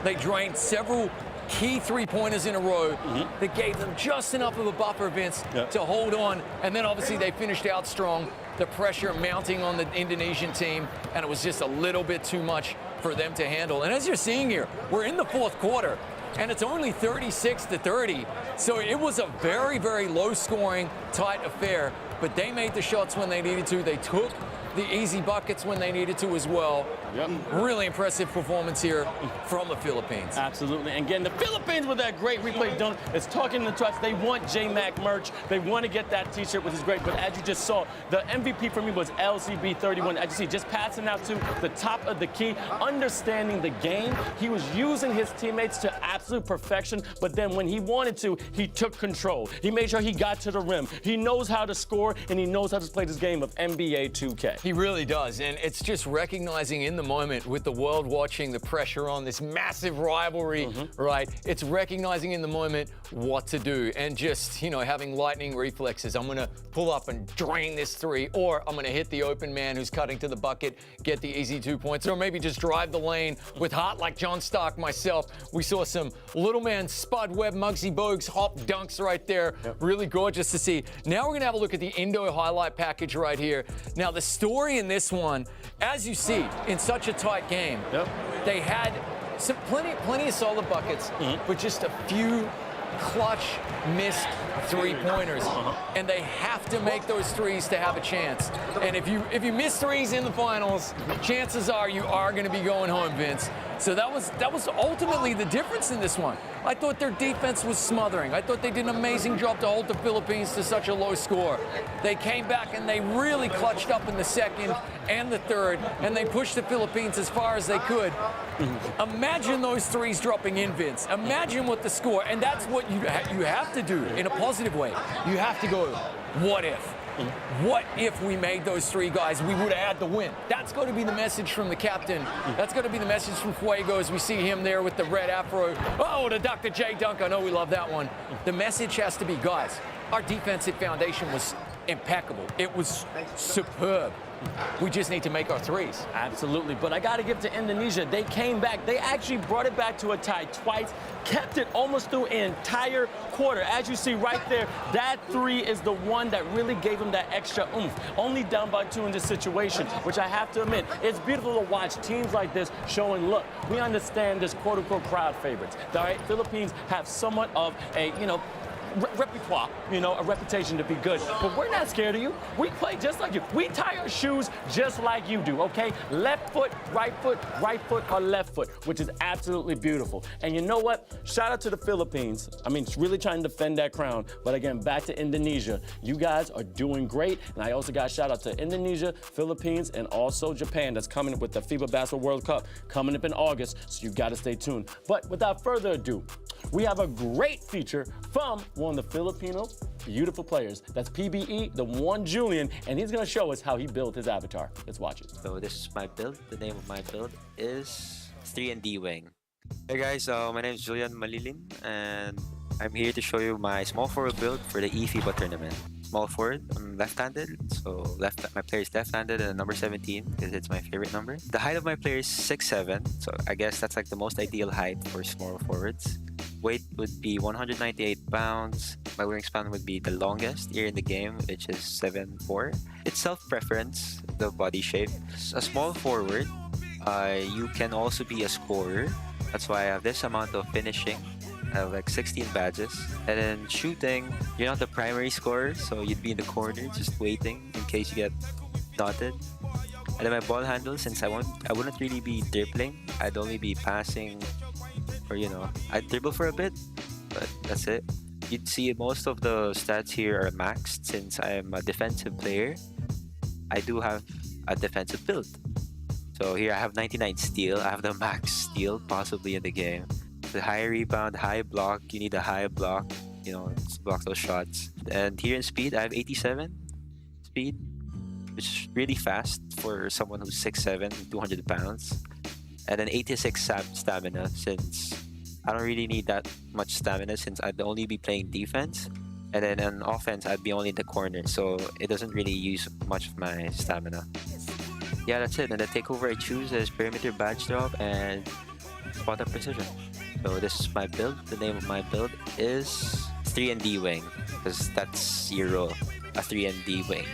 They drained several key 3-pointers in a row that gave them just enough of a buffer, Vince, to hold on. And then obviously they finished out strong, the pressure mounting on the Indonesian team, and it was just a little bit too much for them to handle. And as you're seeing here, we're in the 4th quarter, and it's only 36-30. So it was a very low-scoring, tight affair. But they made the shots when they needed to. They took the easy buckets when they needed to as well. Really impressive performance here from the Philippines. Absolutely. And again, the Philippines with that great replay done is talking to us. They want J-Mac merch. They want to get that T-shirt, which is great. But as you just saw, the MVP for me was LCB 31. As you see, just passing out to the top of the key, understanding the game. He was using his teammates to absolute perfection. But then when he wanted to, he took control. He made sure he got to the rim. He knows how to score, and he knows how to play this game of NBA 2K. He really does, and it's just recognizing in the moment with the world watching the pressure on this massive rivalry, right? It's recognizing in the moment what to do and just, you know, having lightning reflexes. I'm gonna pull up and drain this 3, or I'm gonna hit the open man who's cutting to the bucket, get the easy 2 points, or maybe just drive the lane with heart like John Stark myself. We saw some little man Spud Webb, Muggsy Bogues hop dunks right there. Really gorgeous to see. Now we're gonna have a look at the Indo highlight package right here. Now the story in this one, as you see, in such a tight game, they had plenty of solid buckets, but just a few clutch missed three-pointers, and they have to make those threes to have a chance. And if you miss threes in the finals, chances are you are going to be going home, Vince. So that was ultimately the difference in this one. I thought their defense was smothering. I thought they did an amazing job to hold the Philippines to such a low score. They came back and they really clutched up in the second and the third, and they pushed the Philippines as far as they could. Imagine those threes dropping in, Vince. Imagine what the score, and that's what you have to do in a positive way. You have to go, what if? What if we made those three guys? We would have had the win. That's going to be the message from the captain. That's going to be the message from Fuego as we see him there with the red afro. Oh, the Dr. J dunk. I know we love that one. The message has to be, guys, our defensive foundation was impeccable. It was superb. We just need to make our threes. Absolutely, but I got to give to Indonesia. They came back. They actually brought it back to a tie twice, kept it almost through an entire quarter. As you see right there, that three is the one that really gave them that extra oomph. Only down by 2 in this situation, which I have to admit, it's beautiful to watch teams like this showing, look, we understand this quote-unquote crowd favorites. All right, Philippines have somewhat of a, repertoire, a reputation to be good. But we're not scared of you. We play just like you. We tie our shoes just like you do, okay? Left foot, right foot, or left foot, which is absolutely beautiful. And you know what? Shout out to the Philippines. I mean, it's really trying to defend that crown. But again, back to Indonesia. You guys are doing great. And I also got a shout out to Indonesia, Philippines, and also Japan that's coming up with the FIBA Basketball World Cup coming up in August. So you got to stay tuned. But without further ado, we have a great feature from one of the Filipino beautiful players. That's PBE, the one Julian, and he's gonna show us how he built his avatar. Let's watch it. So this is my build. The name of my build is 3&D Wing. Hey guys, my name is Julian Malilin, and I'm here to show you my small forward build for the E-Fiba tournament. Small forward, I'm left-handed, so my player is left-handed and number 17 because it's my favorite number. The height of my player is 6'7", so I guess that's like the most ideal height for small forwards. Weight would be 198 pounds. My wingspan would be the longest here in the game, which is 7'4". It's self-preference, the body shape. A small forward, you can also be a scorer. That's why I have this amount of finishing. I have like 16 badges. And then shooting, you're not the primary scorer, so you'd be in the corner just waiting in case you get dotted. And then my ball handle, since I wouldn't really be dribbling, I'd only be passing, or I'd dribble for a bit, but that's it. You'd see most of the stats here are maxed since I'm a defensive player. I do have a defensive build. So here I have 99 steal. I have the max steal possibly in the game. The high rebound, high block, you need a high block, to block those shots. And here in speed, I have 87 speed, which is really fast for someone who's 6'7", 200 pounds. And then 86 stamina, since I don't really need that much stamina since I'd only be playing defense. And then on offense, I'd be only in the corner, so it doesn't really use much of my stamina. Yeah, that's it. And the takeover I choose is perimeter badge drop and spot up precision. So this is my build. The name of my build is 3&D Wing, because that's your role, a 3&D Wing.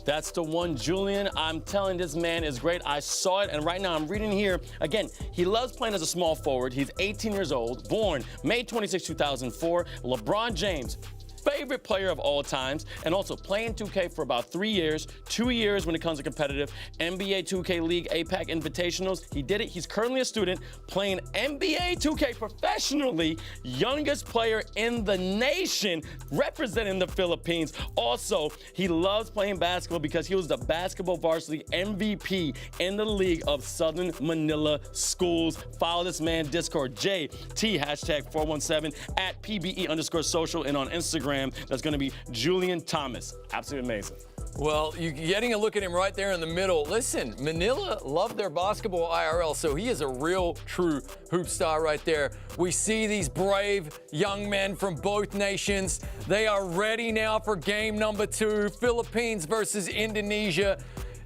That's the one, Julian. I'm telling this man is great. I saw it, and right now I'm reading here. Again, he loves playing as a small forward. He's 18 years old, born May 26, 2004. LeBron James, favorite player of all times, and also playing 2K for about 3 years, 2 years when it comes to competitive NBA 2K League APAC Invitationals. He did it. He's currently a student playing NBA 2K professionally, youngest player in the nation representing the Philippines. Also, he loves playing basketball because he was the basketball varsity MVP in the League of Southern Manila Schools. Follow this man, Discord, JT #417 at PBE_social, and on Instagram, that's going to be Julian Thomas. Absolutely amazing. Well, you're getting a look at him right there in the middle. Listen, Manila love their basketball IRL, so he is a real, true hoop star right there. We see these brave young men from both nations. They are ready now for game number 2, Philippines versus Indonesia,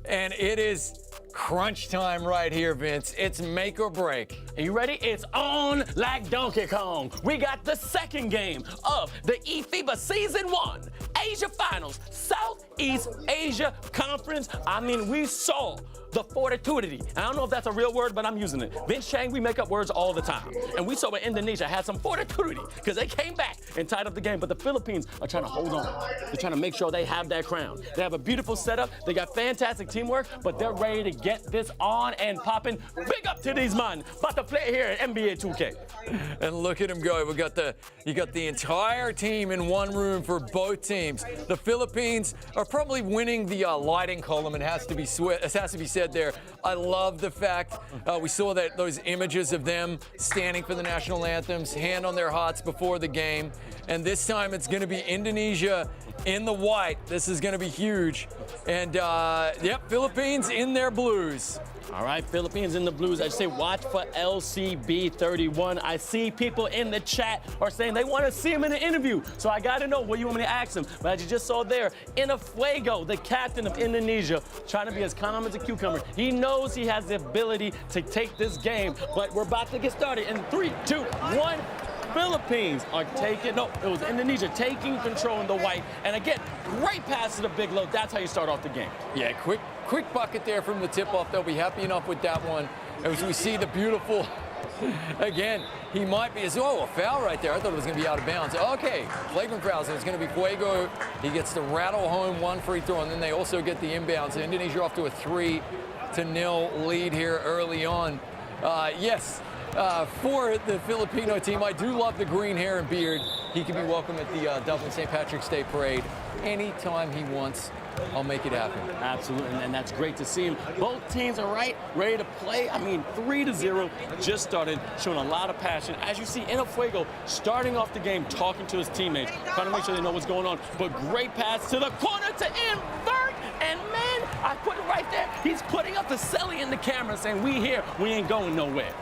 and it is crunch time right here, Vince. It's make or break. Are you ready? It's on like Donkey Kong. We got the second game of the E-Fiba Season 1 Asia Finals, Southeast Asia Conference. I mean, we saw the fortitude. I don't know if that's a real word, but I'm using it. Vince Chang, we make up words all the time. And we saw what Indonesia had some fortitude because they came back and tied up the game. But the Philippines are trying to hold on. They're trying to make sure they have that crown. They have a beautiful setup. They got fantastic teamwork, but they're ready to get this on and popping. Big up to these men. About to play here at NBA 2K. And look at him go. You got the entire team in one room for both teams. The Philippines are probably winning the lighting column. It has to be said there. I love the fact we saw those images of them standing for the national anthems, hand on their hearts before the game. And this time it's going to be Indonesia in the white. This is going to be huge. And yep, Philippines in their blues. All right, Philippines in the blues. I say watch for LCB31. I see people in the chat are saying they want to see him in an interview. So I got to know what you want me to ask him. But as you just saw there, Fuego, the captain of Indonesia, trying to be as calm as a cucumber. He knows he has the ability to take this game. But we're about to get started in 3, 2, 1. Philippines are taking, no, it was Indonesia taking control in the white. And again, great pass to the big low. That's how you start off the game. Yeah, quick bucket there from the tip-off. They'll be happy enough with that one. As we see the beautiful, again, he might be, a foul right there. I thought it was going to be out of bounds. Okay, flagrant foul, so it's going to be Fuego. He gets to rattle home one free throw, and then they also get the inbound. So Indonesia off to a 3-0 lead here early on. Yes. For the Filipino team, I do love the green hair and beard. He can be welcome at the Dublin St. Patrick's Day Parade anytime he wants. I'll make it happen. Absolutely, and that's great to see him. Both teams are ready to play. I mean, 3-0 just started, showing a lot of passion. As you see, Fuego starting off the game, talking to his teammates, trying to make sure they know what's going on. But great pass to the corner to invert, and man, I put it right there. He's putting up the celly in the camera, saying, "We here, we ain't going nowhere."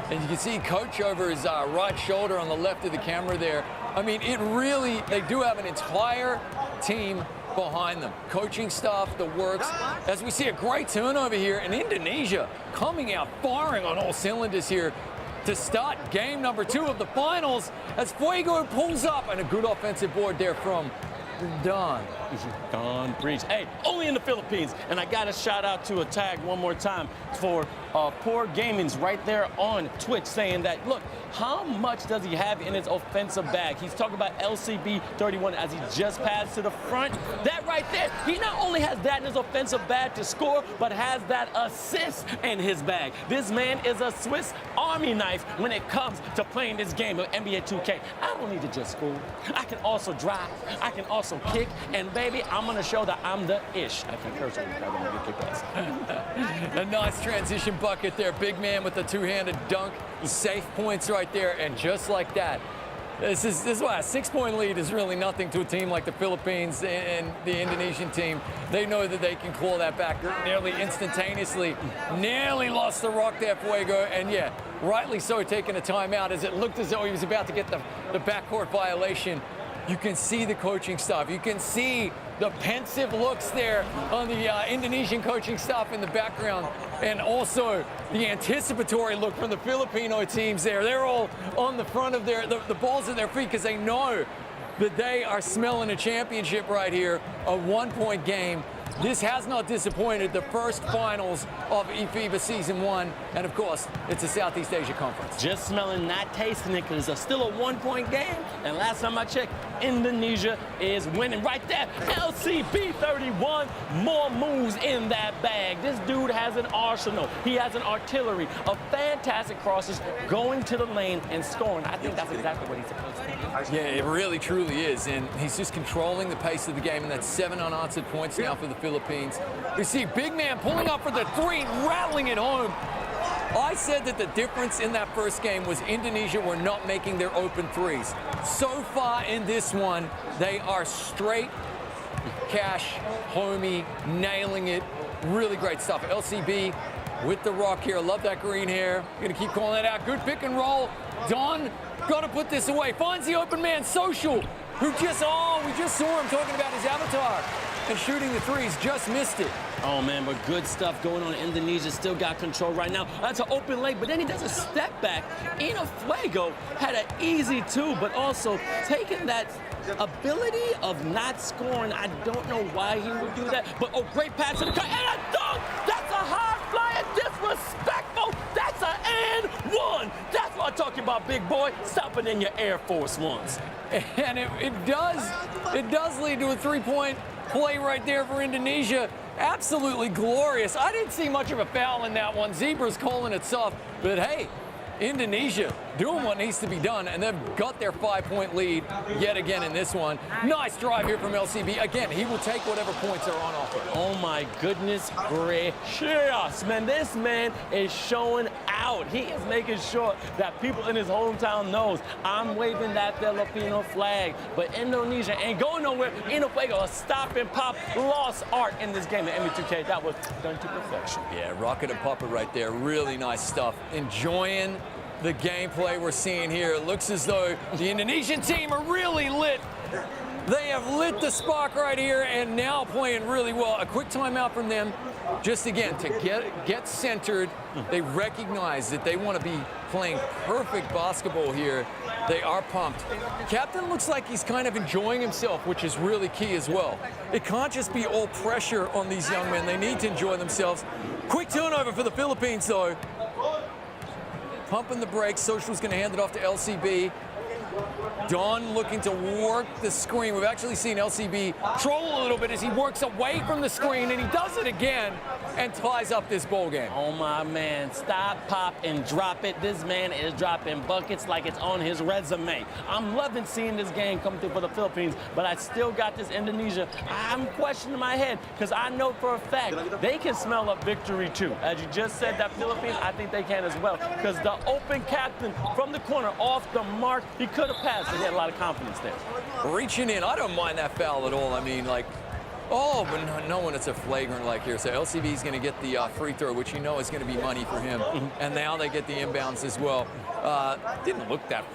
And you can see Coach over his right shoulder on the left of the camera there. I mean, they do have an entire team behind them. Coaching staff, the works. As we see a great turnover here, and Indonesia coming out firing on all cylinders here to start game number 2 of the finals as Fuego pulls up, and a good offensive board there from Don. Don Breach. Hey, only in the Philippines. And I got a shout out to a tag one more time for Poor Gaming's right there on Twitch saying that, look, how much does he have in his offensive bag? He's talking about LCB31 as he just passed to the front. That right there, he not only has that in his offensive bag to score, but has that assist in his bag. This man is a Swiss Army knife when it comes to playing this game of NBA 2K. I don't need to just score. I can also drive. I can also kick. And baby, I'm going to show that I'm the ish. I can curse on you. I'm going to get kicked ass. A nice transition bucket there. Big man with the two-handed dunk. Safe points right there. And just like that, this is why a 6-point lead is really nothing to a team like the Philippines and the Indonesian team. They know that they can claw that back nearly instantaneously. Nearly lost the rock there, Fuego. And yeah, rightly so, taking a timeout as it looked as though he was about to get the backcourt violation. You can see the coaching staff. You can see the pensive looks there on the Indonesian coaching staff in the background, and also the anticipatory look from the Filipino teams there. They're all on the front of the balls of their feet because they know that they are smelling a championship right here, a 1-point game. This has not disappointed. The first finals of E-Fiba Season 1, and of course, it's a Southeast Asia Conference. Just smelling, not tasting it, because it's still a 1-point game. And last time I checked, Indonesia is winning right there. LCB31, more moves in that bag. This dude has an arsenal. He has an artillery of fantastic crosses going to the lane and scoring. I think that's exactly what he's supposed to do. Yeah, it really, truly is. And he's just controlling the pace of the game, and that's 7 unanswered points now for the Philippines. We see big man pulling up for the 3, rattling it home. I said that the difference in that first game was Indonesia were not making their open threes. So far in this one, they are straight cash, homie, nailing it. Really great stuff. LCB with the rock here. Love that green hair. Gonna keep calling it out. Good pick and roll. Don, gotta put this away. Finds the open man, Social, who we just saw him talking about his avatar and shooting the threes, just missed it. Oh, man, but good stuff going on. Indonesia still got control right now. That's an open leg, but then he does a step back. Fuego had an easy 2, but also taking that ability of not scoring. I don't know why he would do that, but great pass to the cut, and a dunk! That's a high start talking about big boy, stop it in your Air Force Ones. And it does lead to a three-point play right there for Indonesia. Absolutely glorious. I didn't see much of a foul in that one. Zebra's calling it soft, but hey, Indonesia doing what needs to be done, and they've got their 5-point lead yet again in this one. Nice drive here from LCB. Again, he will take whatever points are on offer. Oh my goodness gracious, man. This man is showing out. He is making sure that people in his hometown knows I'm waving that Filipino flag. But Indonesia ain't going nowhere. E-Fiba, a stop and pop, lost art in this game. And ME2K, that was done to perfection. Yeah, Rocket and Papa right there. Really nice stuff. Enjoying the gameplay we're seeing here. It looks as though the Indonesian team are really lit. They have lit the spark right here and now playing really well. A quick timeout from them, just again, to get centered. They recognize that they want to be playing perfect basketball here. They are pumped. Captain looks like he's kind of enjoying himself, which is really key as well. It can't just be all pressure on these young men. They need to enjoy themselves. Quick turnover for the Philippines, though. Pumping the brakes. Social's going to hand it off to LCB. Don looking to work the screen. We've actually seen LCB troll a little bit as he works away from the screen, and he does it again and ties up this ball game. Oh my man, stop, pop, and drop it. This man is dropping buckets like it's on his resume. I'm loving seeing this game come through for the Philippines, but I still got this Indonesia. I'm questioning my head because I know for a fact they can smell a victory too. As you just said, that Philippines, I think they can as well, because the open captain from the corner off the mark, he could have passed. He had a lot of confidence there. Reaching in, I don't mind that foul at all. I mean, like, oh, but no when it's a flagrant like here. So LCB's going to get the free throw, which you know is going to be money for him. And now they get the inbounds as well. Didn't look that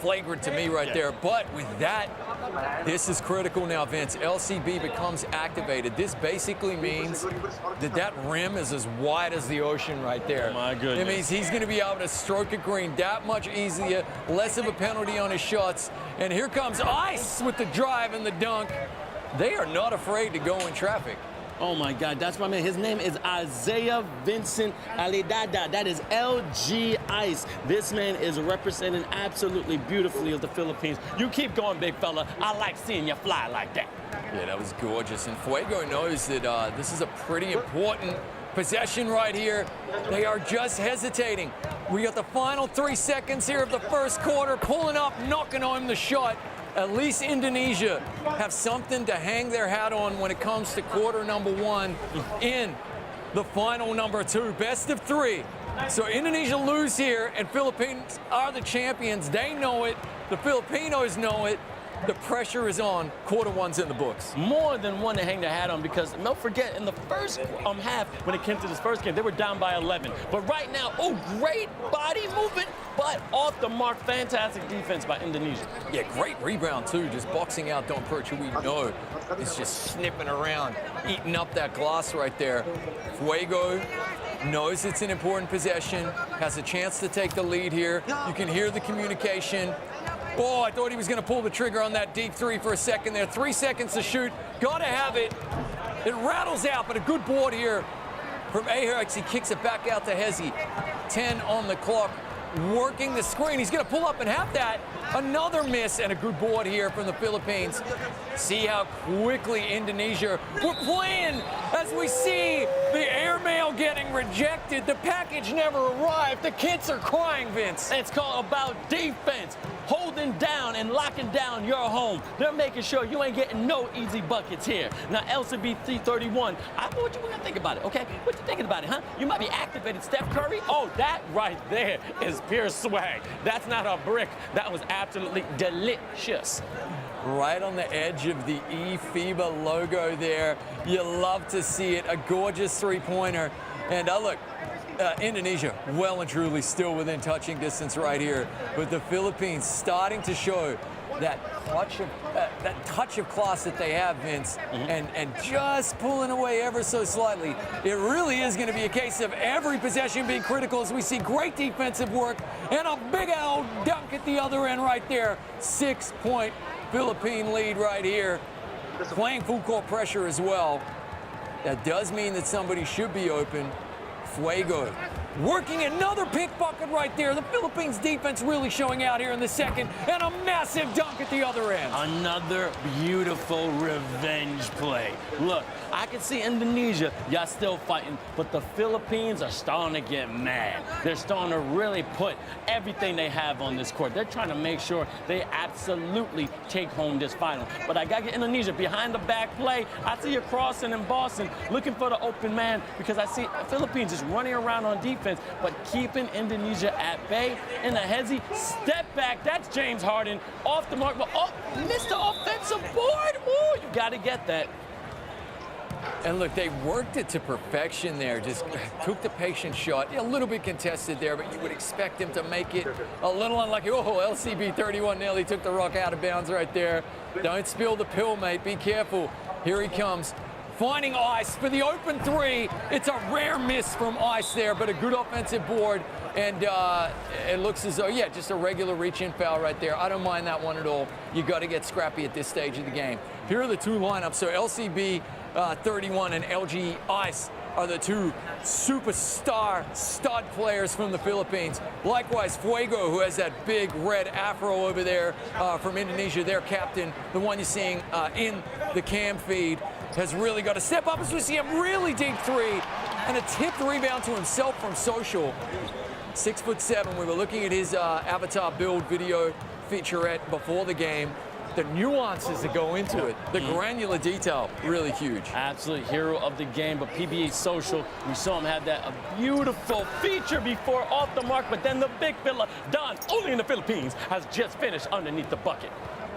flagrant to me right there. But with that, this is critical now, Vince. LCB becomes activated. This basically means that that rim is as wide as the ocean right there. Oh my goodness. It means he's going to be able to stroke it green that much easier, less of a penalty on his shots. And here comes Ice with the drive and the dunk. They are not afraid to go in traffic. Oh my God, that's my man. His name is Isaiah Vincent Alidada. That is LG Ice. This man is representing absolutely beautifully of the Philippines. You keep going, big fella. I like seeing you fly like that. Yeah, that was gorgeous. And Fuego knows that this is a pretty important possession right here. They are just hesitating. We got the final 3 seconds here of the first quarter. Pulling up, knocking on the shot. At least Indonesia have something to hang their hat on when it comes to quarter number one in the final number two. Best of three. So Indonesia lose here, and Philippines are the champions. They know it. The Filipinos know it. The pressure is on. Quarter one's in the books. More than one to hang their hat on, because don't forget, in the first half, when it came to this first game, they were down by 11. But right now, oh, great body movement, but off the mark. Fantastic defense by Indonesia. Yeah, great rebound, too. Just boxing out Don Perch, who we know is just snipping around, eating up that glass right there. Fuego knows it's an important possession, has a chance to take the lead here. You can hear the communication. Oh, I thought he was going to pull the trigger on that deep three for a second there. 3 seconds to shoot. Got to have it. It rattles out, but a good board here from Aherx. He kicks it back out to Hezi. 10 on the clock. Working the screen. He's going to pull up and have that. Another miss and a good board here from the Philippines. See how quickly Indonesia were playing as we see the airmail getting rejected. The package never arrived. The kids are crying, Vince. It's called about defense. Holding down and locking down your home. They're making sure you ain't getting no easy buckets here. Now, LCB 331, what you gonna think about it, okay? What you thinking about it, huh? You might be activated Steph Curry. Oh, that right there is pure swag. That's not a brick. That was absolutely delicious. Right on the edge of the E-Fiba logo there. You love to see it. A gorgeous three-pointer. And look, Indonesia well and truly still within touching distance right here. But the Philippines starting to show that touch of class that they have, Vince, and just pulling away ever so slightly. It really is going to be a case of every possession being critical as we see great defensive work and a big old dunk at the other end right there. 6-point Philippine lead right here. Playing full court pressure as well. That does mean that somebody should be open. Fuego working another pickpocket right there. The Philippines defense really showing out here in the second, and a massive dunk at the other end. Another beautiful revenge play. Look, I can see Indonesia, y'all still fighting, but the Philippines are starting to get mad. They're starting to really put everything they have on this court. They're trying to make sure they absolutely take home this final. But I gotta get Indonesia behind the back play. I see you crossing in Boston, looking for the open man, because I see Philippines just running around on defense, but keeping Indonesia at bay. In the hezzy, step back, that's James Harden, off the mark, but oh, missed the offensive board. Ooh, you gotta get that. And look, they worked it to perfection there. Just took the patient shot. A little bit contested there, but you would expect him to make it a little unlucky. Oh, LCB 31 nearly took the rock out of bounds right there. Don't spill the pill, mate. Be careful. Here he comes. Finding Ice for the open three. It's a rare miss from Ice there, but a good offensive board. And it looks as though, yeah, just a regular reach-in foul right there. I don't mind that one at all. You got to get scrappy at this stage of the game. Here are the two lineups. So LCB 31 and LG Ice are the two superstar stud players from the Philippines. Likewise, Fuego, who has that big red afro over there from Indonesia, their captain, the one you're seeing in the cam feed, has really got to step up as we see him really deep three and a tipped rebound to himself from Social. 6'7". We were looking at his avatar build video featurette before the game. The nuances that go into it, the granular detail, really huge. Absolute hero of the game, but PBA Social, we saw him have that beautiful feature before off the mark, but then the big fella, Don, only in the Philippines, has just finished underneath the bucket.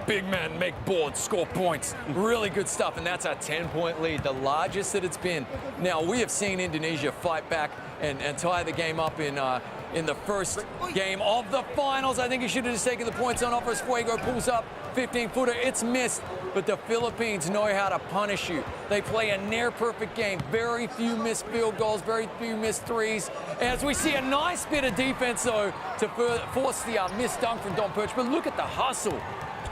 Big men make boards, score points. Really good stuff, and that's a 10-point lead, the largest that it's been. Now, we have seen Indonesia fight back and tie the game up in the first game of the finals. I think he should have just taken the points on offers. Fuego pulls up, 15-footer, it's missed, but the Philippines know how to punish you. They play a near-perfect game. Very few missed field goals, very few missed threes. As we see a nice bit of defense, though, to force the missed dunk from Don Perch, but look at the hustle.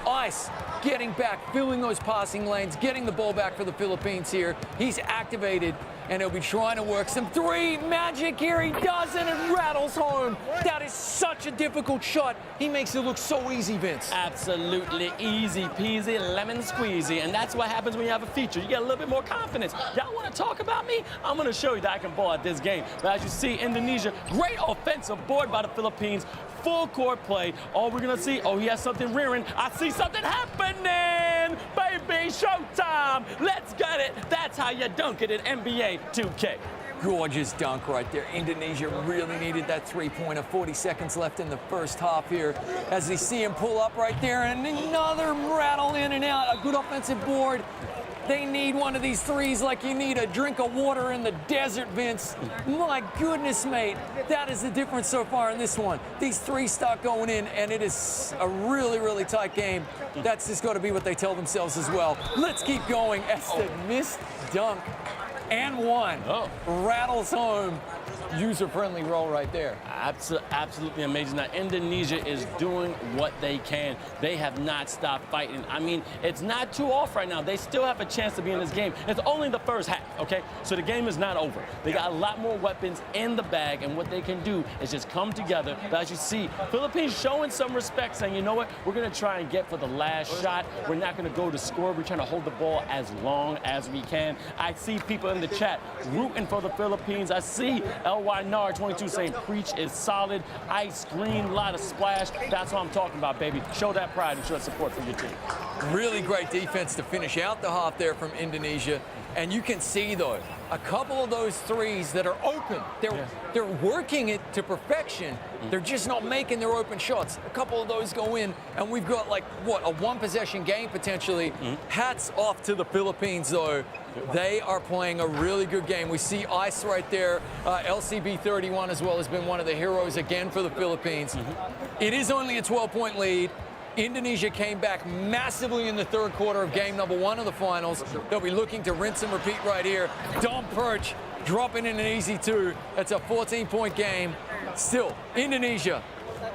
Ice getting back, filling those passing lanes, getting the ball back for the Philippines here. He's activated, and he'll be trying to work some three. Magic here, he does, and it rattles home. That is such a difficult shot. He makes it look so easy, Vince. Absolutely easy peasy, lemon squeezy, and that's what happens when you have a feature. You get a little bit more confidence. Y'all want to talk about me? I'm going to show you that I can ball at this game. But as you see, Indonesia, great offensive board by the Philippines. Full court play. All we're gonna see, oh, he has something rearing. I see something happening, baby, showtime. Let's get it. That's how you dunk it in NBA 2K. Gorgeous dunk right there. Indonesia really needed that three-pointer. 40 seconds left in the first half here. As they see him pull up right there, and another rattle in and out. A good offensive board. They need one of these threes like you need a drink of water in the desert, Vince. My goodness, mate. That is the difference so far in this one. These threes start going in, and it is a really, really tight game. That's just got to be what they tell themselves as well. Let's keep going as the missed dunk and one rattles home. User-friendly roll right there. Absolutely amazing. Now, Indonesia is doing what they can. They have not stopped fighting. I mean, it's not too off right now. They still have a chance to be in this game. It's only the first half, okay? So the game is not over. They got a lot more weapons in the bag, and what they can do is just come together. But as you see, Philippines showing some respect, saying, you know what? We're going to try and get for the last shot. We're not going to go to score. We're trying to hold the ball as long as we can. I see people in the chat rooting for the Philippines. I see LY-NAR22 saying preach is solid. Ice green, a lot of splash. That's what I'm talking about, baby. Show that pride and show that support for your team. Really great defense to finish out the half there from Indonesia. And you can see, though, a couple of those threes that are open. They're working it to perfection. They're just not making their open shots. A couple of those go in, and we've got, like, what, a one-possession game potentially. Hats off to the Philippines, though. They are playing a really good game. We see Ice right there. LCB 31 as well has been one of the heroes again for the Philippines. It is only a 12-point lead. Indonesia came back massively in the third quarter of game number 1 of the finals. They'll be looking to rinse and repeat right here. Don Perch dropping in an easy 2. That's a 14-point game. Still, Indonesia,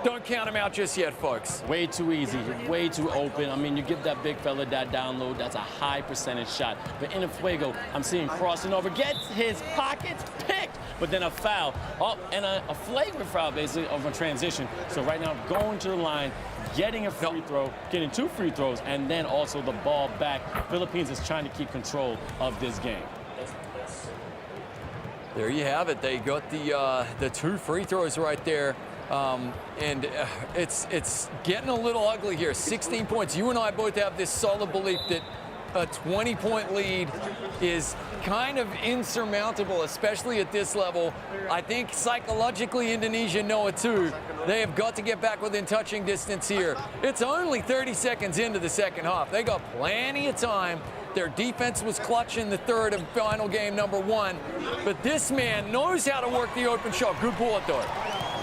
don't count them out just yet, folks. Way too easy, way too open. I mean, you give that big fella that download, that's a high percentage shot. But in Fuego, I'm seeing crossing over, gets his pockets picked. but then a foul. Oh, and a flagrant foul, basically, of a transition. So right now, going to the line, getting a free throw, getting 2 free throws, and then also the ball back. Philippines is trying to keep control of this game. There you have it. They got the 2 free throws right there. It's getting a little ugly here. 16 points. You and I both have this solid belief that a 20-point lead is kind of insurmountable, especially at this level. I think psychologically Indonesia know it too. They have got to get back within touching distance here. It's only 30 seconds into the second half. They got plenty of time. Their defense was clutch in the third and final game number 1. But this man knows how to work the open shot. Good board, though.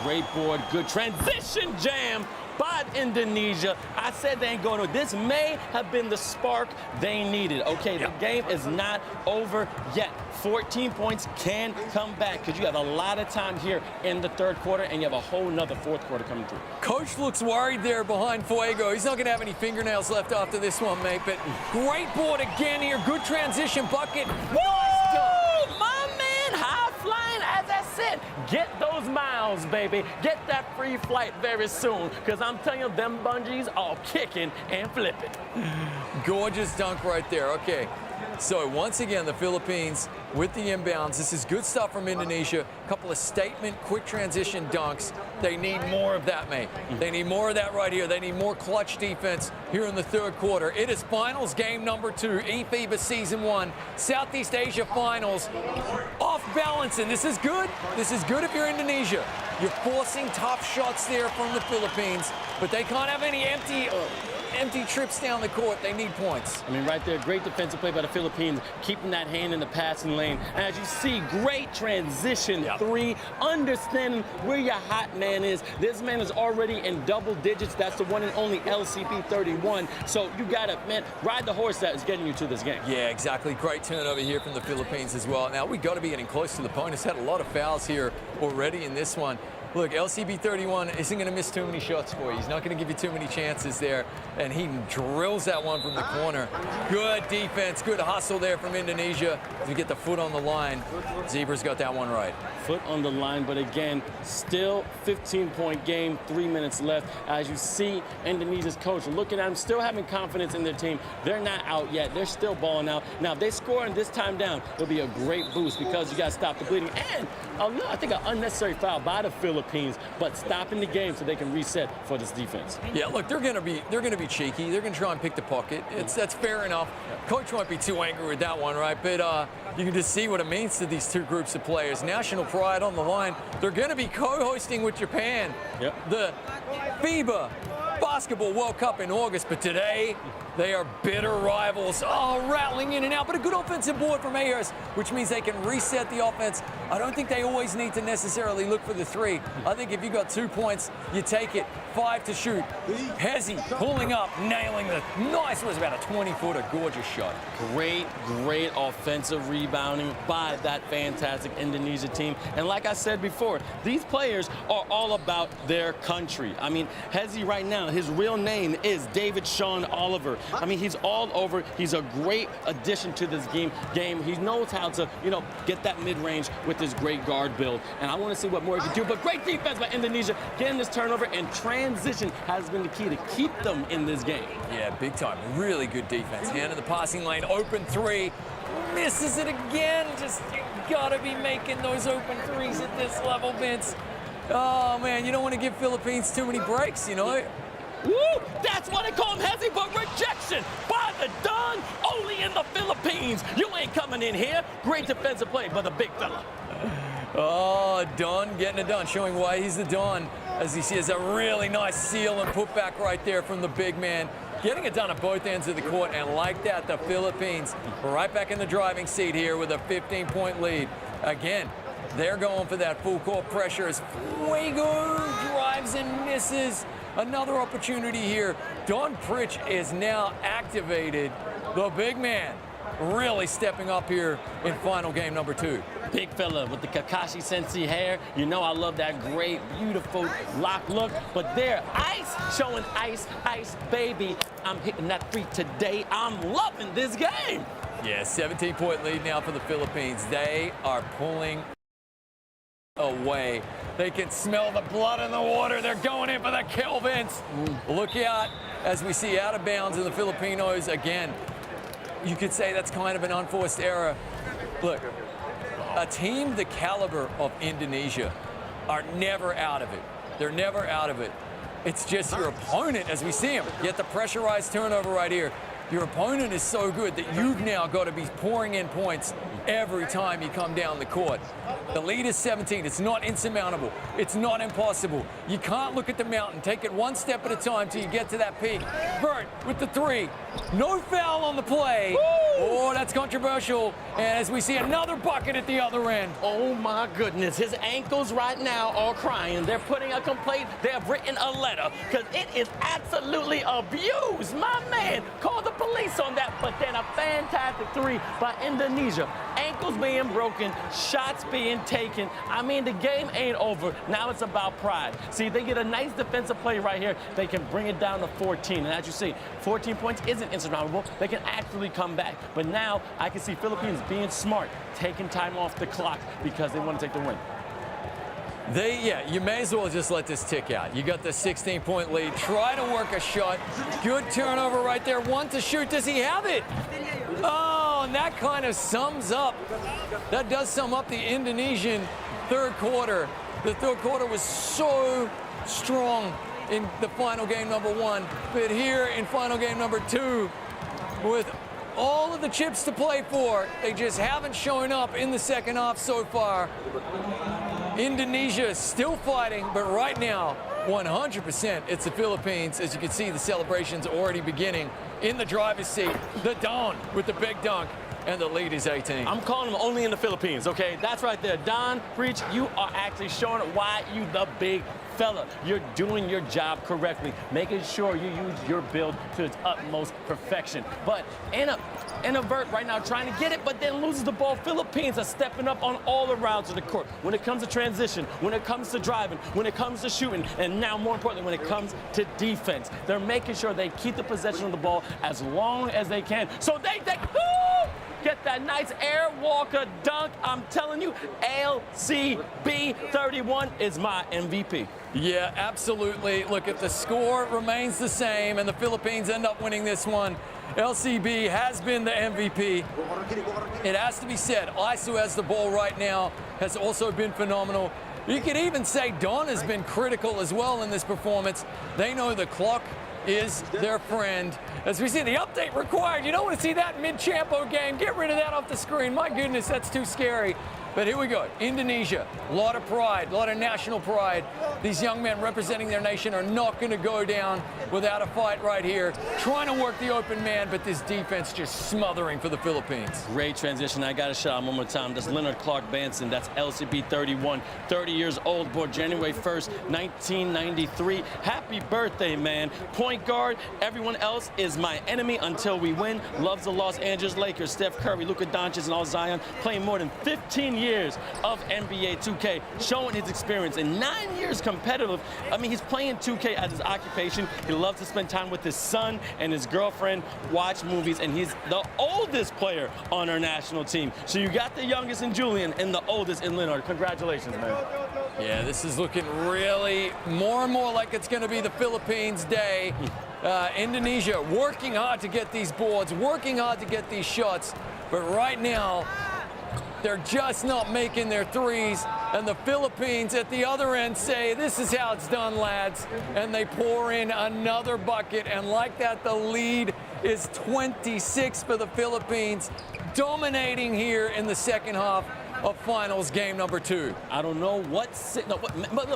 Great board, good transition jam by Indonesia. I said they ain't going to. This may have been the spark they needed. Okay, the game is not over yet. 14 points can come back because you have a lot of time here in the third quarter, and you have a whole nother fourth quarter coming through. Coach looks worried there behind Fuego. He's not going to have any fingernails left after this one, mate. But great board again here. Good transition bucket. Nice dunk. My man, high flying, as I said. Get those miles, baby. Get that free flight very soon, because I'm telling you, them bungees are kicking and flipping. Gorgeous dunk right there. Okay. So once again, the Philippines with the inbounds. This is good stuff from Indonesia. A couple of statement, quick transition dunks. They need more of that, mate. They need more of that right here. They need more clutch defense here in the third quarter. It is finals game number 2, E-Fiba Season 1, Southeast Asia Finals. Off balance, and this is good. This is good if you're Indonesia. You're forcing tough shots there from the Philippines, but they can't have any empty trips down the court. They need points. I mean, right there, great defensive play by the Philippines, keeping that hand in the passing lane. And as you see, great transition 3, understanding where your hot man is. This man is already in double digits. That's the one and only LCP 31. So you got to, man, ride the horse that is getting you to this game. Yeah, exactly. Great turnover here from the Philippines as well. Now, we got to be getting close to the opponents. Had a lot of fouls here already in this one. Look, LCB 31 isn't going to miss too many shots for you. He's not going to give you too many chances there. And he drills that one from the corner. Good defense, good hustle there from Indonesia to get the foot on the line. Zebra's got that one right. Foot on the line, but again, still 15-point game, 3 minutes left. As you see, Indonesia's coach looking at him, still having confidence in their team. They're not out yet. They're still balling out. Now, if they score in this time down, it'll be a great boost because you got to stop the bleeding. And I think an unnecessary foul by the Philippines, but stopping the game so they can reset for this defense. Yeah, look, they're gonna be cheeky. They're gonna try and pick the pocket. That's fair enough. Coach won't be too angry with that one, right? But you can just see what it means to these two groups of players. National pride on the line. They're gonna be co-hosting with Japan the FIBA Basketball World Cup in August, but today they are bitter rivals. Oh, rattling in and out, but a good offensive board from Ayers, which means they can reset the offense. I don't think they always need to necessarily look for the 3. I think if you got 2 points, you take it. 5 to shoot. Hezi pulling up, nailing the nice, was about a 20-footer, gorgeous shot. Great offensive rebounding by that fantastic Indonesia team. And like I said before, these players are all about their country. I mean, Hezi right now, his real name is David Sean Oliver. I mean, he's all over. He's a great addition to this game. He knows how to, get that mid-range with his great guard build. And I want to see what more he can do. But great defense by Indonesia, getting this turnover, and transition has been the key to keep them in this game. Yeah, big time. Really good defense. Hand in the passing lane, open 3. Misses it again. Just, you gotta be making those open 3s at this level, Vince. Oh, man, you don't want to give Philippines too many breaks, Woo! That's what they call him, Hezi, but rejection by the Don, only in the Philippines. You ain't coming in here. Great defensive play by the big fella. Oh, Don getting it done, showing why he's the Don. As he sees a really nice seal and putback right there from the big man. Getting it done at both ends of the court, and like that, the Philippines right back in the driving seat here with a 15-point lead. Again, they're going for that full court pressure as Fuego drives and misses. Another opportunity here. Don Pritch is now activated. The big man really stepping up here in final game number 2. Big fella with the Kakashi Sensei hair. I love that great, beautiful lock look. But there, ice, showing ice, baby. I'm hitting that 3 today. I'm loving this game. Yeah, 17-point lead now for the Philippines. They are pulling away. They can smell the blood in the water. They're going in for the kill, Vince. Look out as we see out of bounds in the Filipinos again. You could say that's kind of an unforced error. Look, a team the caliber of Indonesia are never out of it. They're never out of it. It's just your opponent, as we see him, get the pressurized turnover right here. Your opponent is so good that you've now got to be pouring in points every time you come down the court. The lead is 17. It's not insurmountable. It's not impossible. You can't look at the mountain. Take it one step at a time till you get to that peak. Bert with the three. No foul on the play. Woo! Oh, that's controversial. And as we see another bucket at the other end. Oh my goodness, his ankles right now are crying. They're putting a complaint. They have written a letter because it is absolutely abused. My man, call the police on that. But then a fantastic three by Indonesia. Ankles being broken, shots being taken. I mean, the game ain't over. Now it's about pride. See, they get a nice defensive play right here. They can bring it down to 14. And as you see, 14 points isn't insurmountable. They can actually come back. But now I can see Philippines being smart, taking time off the clock because they want to take the win. Yeah, you may as well just let this tick out. You got the 16-point lead. Try to work a shot. Good turnover right there. One to shoot. Does he have it? Oh, and that kind of sums up. That does sum up the Indonesian third quarter. The third quarter was so strong in the final game number one. But here in final game number two, with all of the chips to play for, they just haven't shown up in the second half so far. Indonesia is still fighting, but right now, 100% it's the Philippines. As you can see, the celebrations already beginning in the driver's seat. The Don with the big dunk, and the lead is 18. I'm calling them only in the Philippines, okay? That's right there. Don, Preach, you are actually showing why you the big fella. You're doing your job correctly, making sure you use your build to its utmost perfection. But Vert right now trying to get it, but then loses the ball. Philippines are stepping up on all the rounds of the court. When it comes to transition, when it comes to driving, when it comes to shooting, and now more importantly, when it comes to defense. They're making sure they keep the possession of the ball as long as they can. So they get that nice air walker dunk. I'm telling you, LCB 31 is my MVP. Yeah, absolutely. Look, if the score remains the same and the Philippines end up winning this one, LCB has been the MVP. It has to be said, ISO has the ball right now, has also been phenomenal. You could even say Don has been critical as well in this performance. They know the clock is their friend. As we see the update required, you don't want to see that mid-champo game. Get rid of that off the screen. My goodness, that's too scary. But here we go. Indonesia, a lot of pride, a lot of national pride. These young men representing their nation are not going to go down without a fight right here. Trying to work the open man, but this defense just smothering for the Philippines. Great transition. I got a shot one more time. That's Leonard Clark Banson. That's LCB 31, 30 years old, born January 1st, 1993. Happy birthday, man. Point guard. Everyone else is my enemy until we win. Loves the Los Angeles Lakers. Steph Curry, Luka Doncic, and all Zion. Playing more than 15 years of NBA 2K, showing his experience in 9 years competitive. I mean, he's playing 2K as his occupation. He loves to spend time with his son and his girlfriend, watch movies, and he's the oldest player on our national team. So you got the youngest in Julian and the oldest in Leonard. Congratulations, man. Yeah, this is looking really more and more like it's going to be the Philippines' day. Indonesia working hard to get these boards, working hard to get these shots, but right now, they're just not making their threes, and the Philippines at the other end say, this is how it's done, lads, and they pour in another bucket, and like that, the lead is 26 for the Philippines, dominating here in the second half of finals game number 2. I don't know what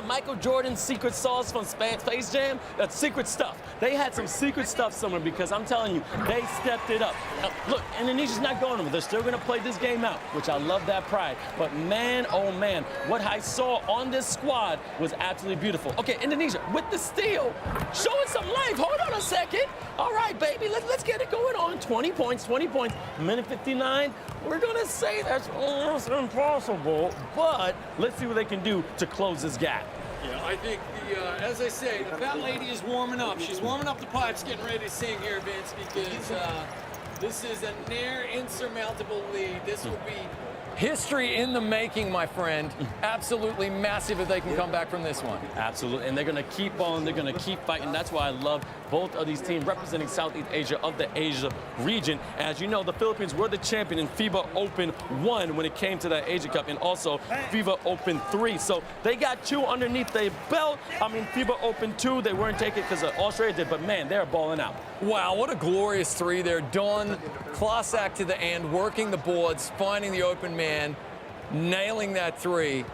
Michael Jordan's secret sauce from Space Jam, that's secret stuff. They had some secret stuff somewhere because I'm telling you, they stepped it up. Now, look, Indonesia's not going over. They're still going to play this game out, which I love that pride. But man, oh man, what I saw on this squad was absolutely beautiful. Okay, Indonesia with the steal, showing some life. Hold on a second. All right, baby, let's get it going on. 20 points, minute 59. We're going to say that's almost impossible, but let's see what they can do to close this gap. Yeah, I think, as I say, the fat lady is warming up. She's warming up the pipes, getting ready to sing here, Vince, because this is a near insurmountable lead. This will be history in the making, my friend. Absolutely massive if they can come back from this one. Absolutely, and they're going to keep on, they're going to keep fighting. That's why I love both of these teams representing Southeast Asia of the Asia region. As you know, the Philippines were the champion in FIBA Open 1 when it came to that Asia Cup, and also FIBA Open 3. So they got 2 underneath their belt. I mean, FIBA Open 2, they weren't taking it because Australia did, but man, they're balling out. Wow, what a glorious 3 there. Don, class act to the end, working the boards, finding the open man, nailing that 3.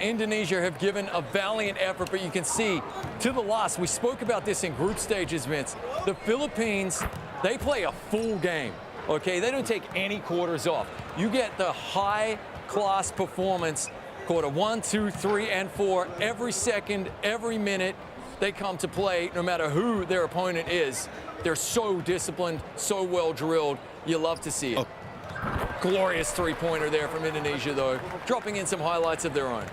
Indonesia have given a valiant effort, but you can see to the last, we spoke about this in group stages, Vince. The Philippines, they play a full game, okay? They don't take any quarters off. You get the high-class performance, quarter 1, 2, 3, and 4, every second, every minute they come to play, no matter who their opponent is. They're so disciplined, so well drilled. You love to see it. Glorious 3-pointer there from Indonesia, though, dropping in some highlights of their own.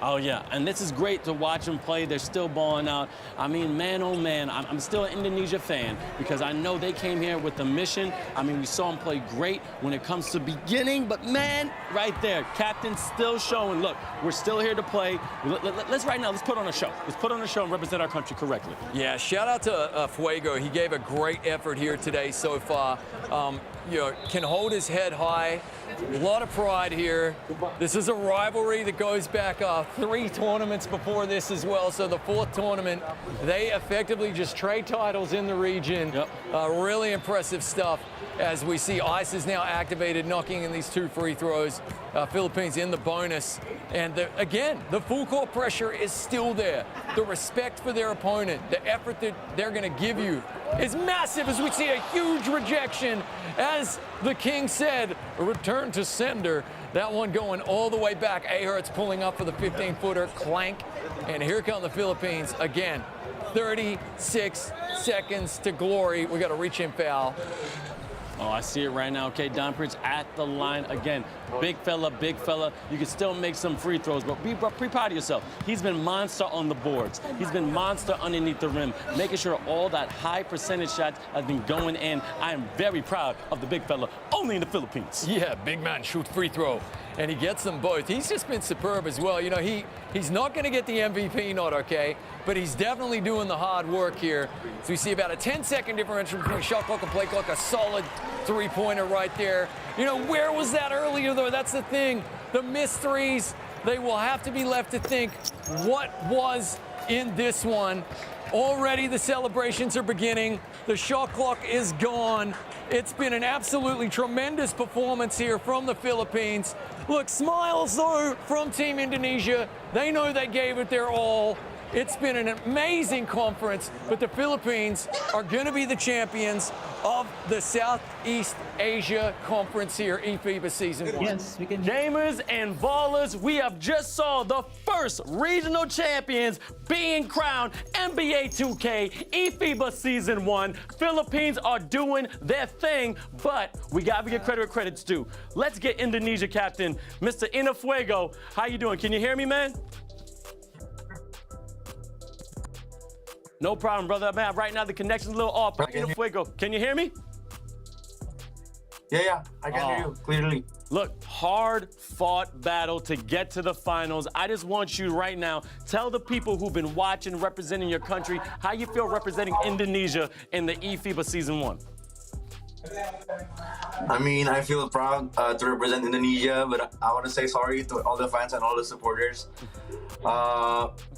Oh, yeah, and this is great to watch them play. They're still balling out. I mean, man, oh, man, I'm still an Indonesia fan because I know they came here with a mission. I mean, we saw them play great when it comes to beginning, but, man, right there, captain still showing, look, we're still here to play. Let's put on a show. Let's put on a show and represent our country correctly. Yeah, shout out to Fuego. He gave a great effort here today so far. You know, can hold his head high. A lot of pride here. This is a rivalry that goes back 3 tournaments before this as well. So the 4th tournament, they effectively just trade titles in the region. Yep. Really impressive stuff as we see Ice is now activated, knocking in these 2 free throws. Philippines in the bonus. And again, the full court pressure is still there. The respect for their opponent, the effort that they're going to give you is massive as we see a huge rejection. As the King said, a return to sender. That one going all the way back. Ahurt's pulling up for the 15-footer, clank. And here come the Philippines again. 36 seconds to glory. We got a reach-in foul. Oh, I see it right now. Okay, Don Prince at the line again. Big fella, big fella. You can still make some free throws, but be proud of yourself. He's been monster on the boards. He's been monster underneath the rim, making sure all that high percentage shots have been going in. I am very proud of the big fella, only in the Philippines. Yeah, big man shoot free throw, and he gets them both. He's just been superb as well. You know, he's not going to get the MVP nod, okay, but he's definitely doing the hard work here. So we see about a 10-second differential between shot clock and play clock, a solid 3-pointer right there. You know, where was that earlier, though? That's the thing. The missed threes, they will have to be left to think what was in this one. Already the celebrations are beginning. The shot clock is gone. It's been an absolutely tremendous performance here from the Philippines. Look, smiles, though, from Team Indonesia. They know they gave it their all. It's been an amazing conference, but the Philippines are going to be the champions of the Southeast Asia Conference here, E-Fiba Season 1. Yes, we can. Gamers and ballers, we have just saw the first regional champions being crowned NBA 2K E-Fiba Season 1. Philippines are doing their thing, but we got to give credit where credit's due. Let's get Indonesia captain, Mr. Fuego. How you doing? Can you hear me, man? No problem, brother. Man, right now the connection's a little off. Fuego, can you hear me? Yeah, I can hear you clearly. Look, hard-fought battle to get to the finals. I just want you right now, tell the people who've been watching, representing your country, how you feel representing Indonesia in the E-Fiba Season 1. I mean, I feel proud to represent Indonesia, but I want to say sorry to all the fans and all the supporters.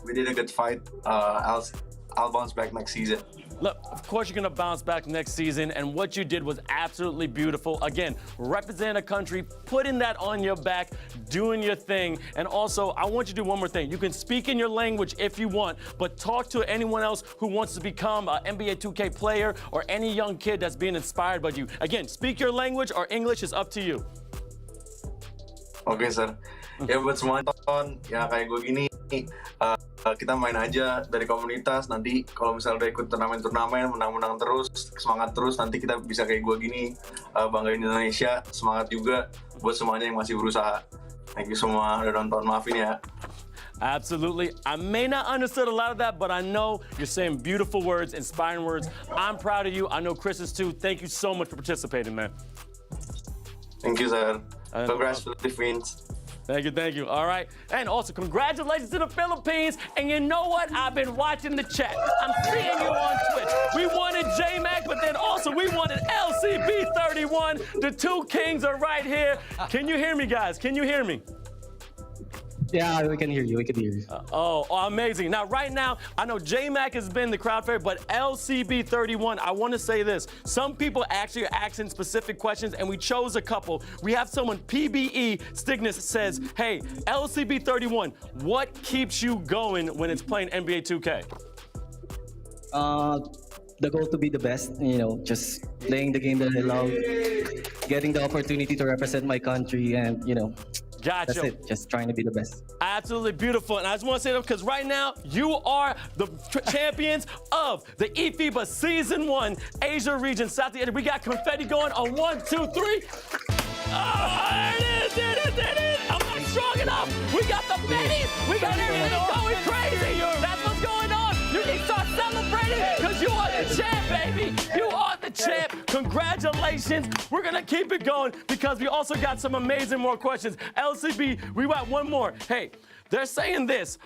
We did a good fight. I'll bounce back next season. Look, of course you're going to bounce back next season, and what you did was absolutely beautiful. Again, representing a country, putting that on your back, doing your thing. And also, I want you to do one more thing. You can speak in your language if you want, but talk to anyone else who wants to become an NBA 2K player or any young kid that's being inspired by you. Again, speak your language or English is up to you. Okay, sir. Ya buat semua nonton, ya kayak gue gini, kita main aja dari komunitas. Nanti kalau misalnya udah ikut turnamen-turnamen, menang-menang terus, semangat terus. Nanti kita bisa kayak gue gini, banggain Indonesia, semangat juga buat semuanya yang masih berusaha. Thank you semua udah nonton, maafin ya. Absolutely. I may not understood a lot of that, but I know you're saying beautiful words, inspiring words. I'm proud of you. I know Chris is too. Thank you so much for participating, man. Thank you, sir. Congrats, Philippines. Thank you, thank you. All right. And also, congratulations to the Philippines. And you know what? I've been watching the chat. I'm seeing you on Twitch. We wanted J-Mac, but then also we wanted LCB31. The two kings are right here. Can you hear me, guys? Can you hear me? Yeah, we can hear you. We can hear you. Oh, amazing. Now, right now, I know J-Mac has been the crowd favorite, but LCB31, I want to say this. Some people actually are asking specific questions, and we chose a couple. We have someone, PBE Stigness, says, hey, LCB31, what keeps you going when it's playing NBA 2K? The goal to be the best, just playing the game that I love, getting the opportunity to represent my country, and, Gotcha. that's it. Just trying to be the best. Absolutely beautiful. And I just want to say that because right now, you are the champions of the E-Fiba Season 1 Asia region, South Asia. We got confetti going on 1, 2, 3. Oh, there it is. I'm not strong enough. We got the betties. We got everything going crazy. That's what's going on. You need to start celebrating because you are the champ, baby. You are the champ. Congratulations. We're going to keep it going because we also got some amazing more questions. LCB, we got one more. Hey, they're saying this.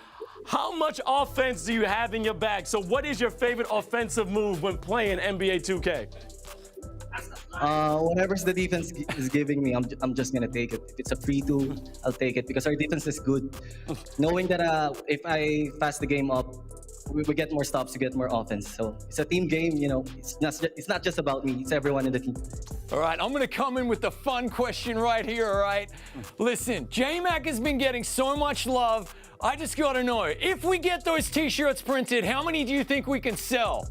How much offense do you have in your bag? So what is your favorite offensive move when playing NBA 2K? Whatever's the defense is giving me, I'm just gonna take it. If it's a free two, I'll take it because our defense is good. Knowing that if I fast the game up, we get more stops to get more offense. So it's a team game, It's not just about me. It's everyone in the team. All right, I'm going to come in with the fun question right here, all right? Listen, J-Mac has been getting so much love. I just got to know, if we get those T-shirts printed, how many do you think we can sell?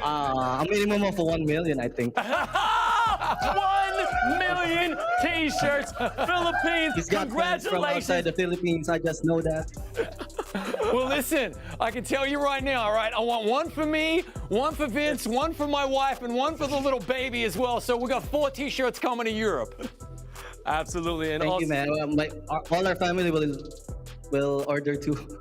A minimum of 1 million, I think. 1 million T-shirts. Philippines, He's got friends from outside congratulations. the Philippines. I just know that. Well, listen, I can tell you right now, all right? I want one for me, one for Vince, one for my wife, and one for the little baby as well. So we got 4 T-shirts coming to Europe. Absolutely. And Thank also, you, man. All our family will order too.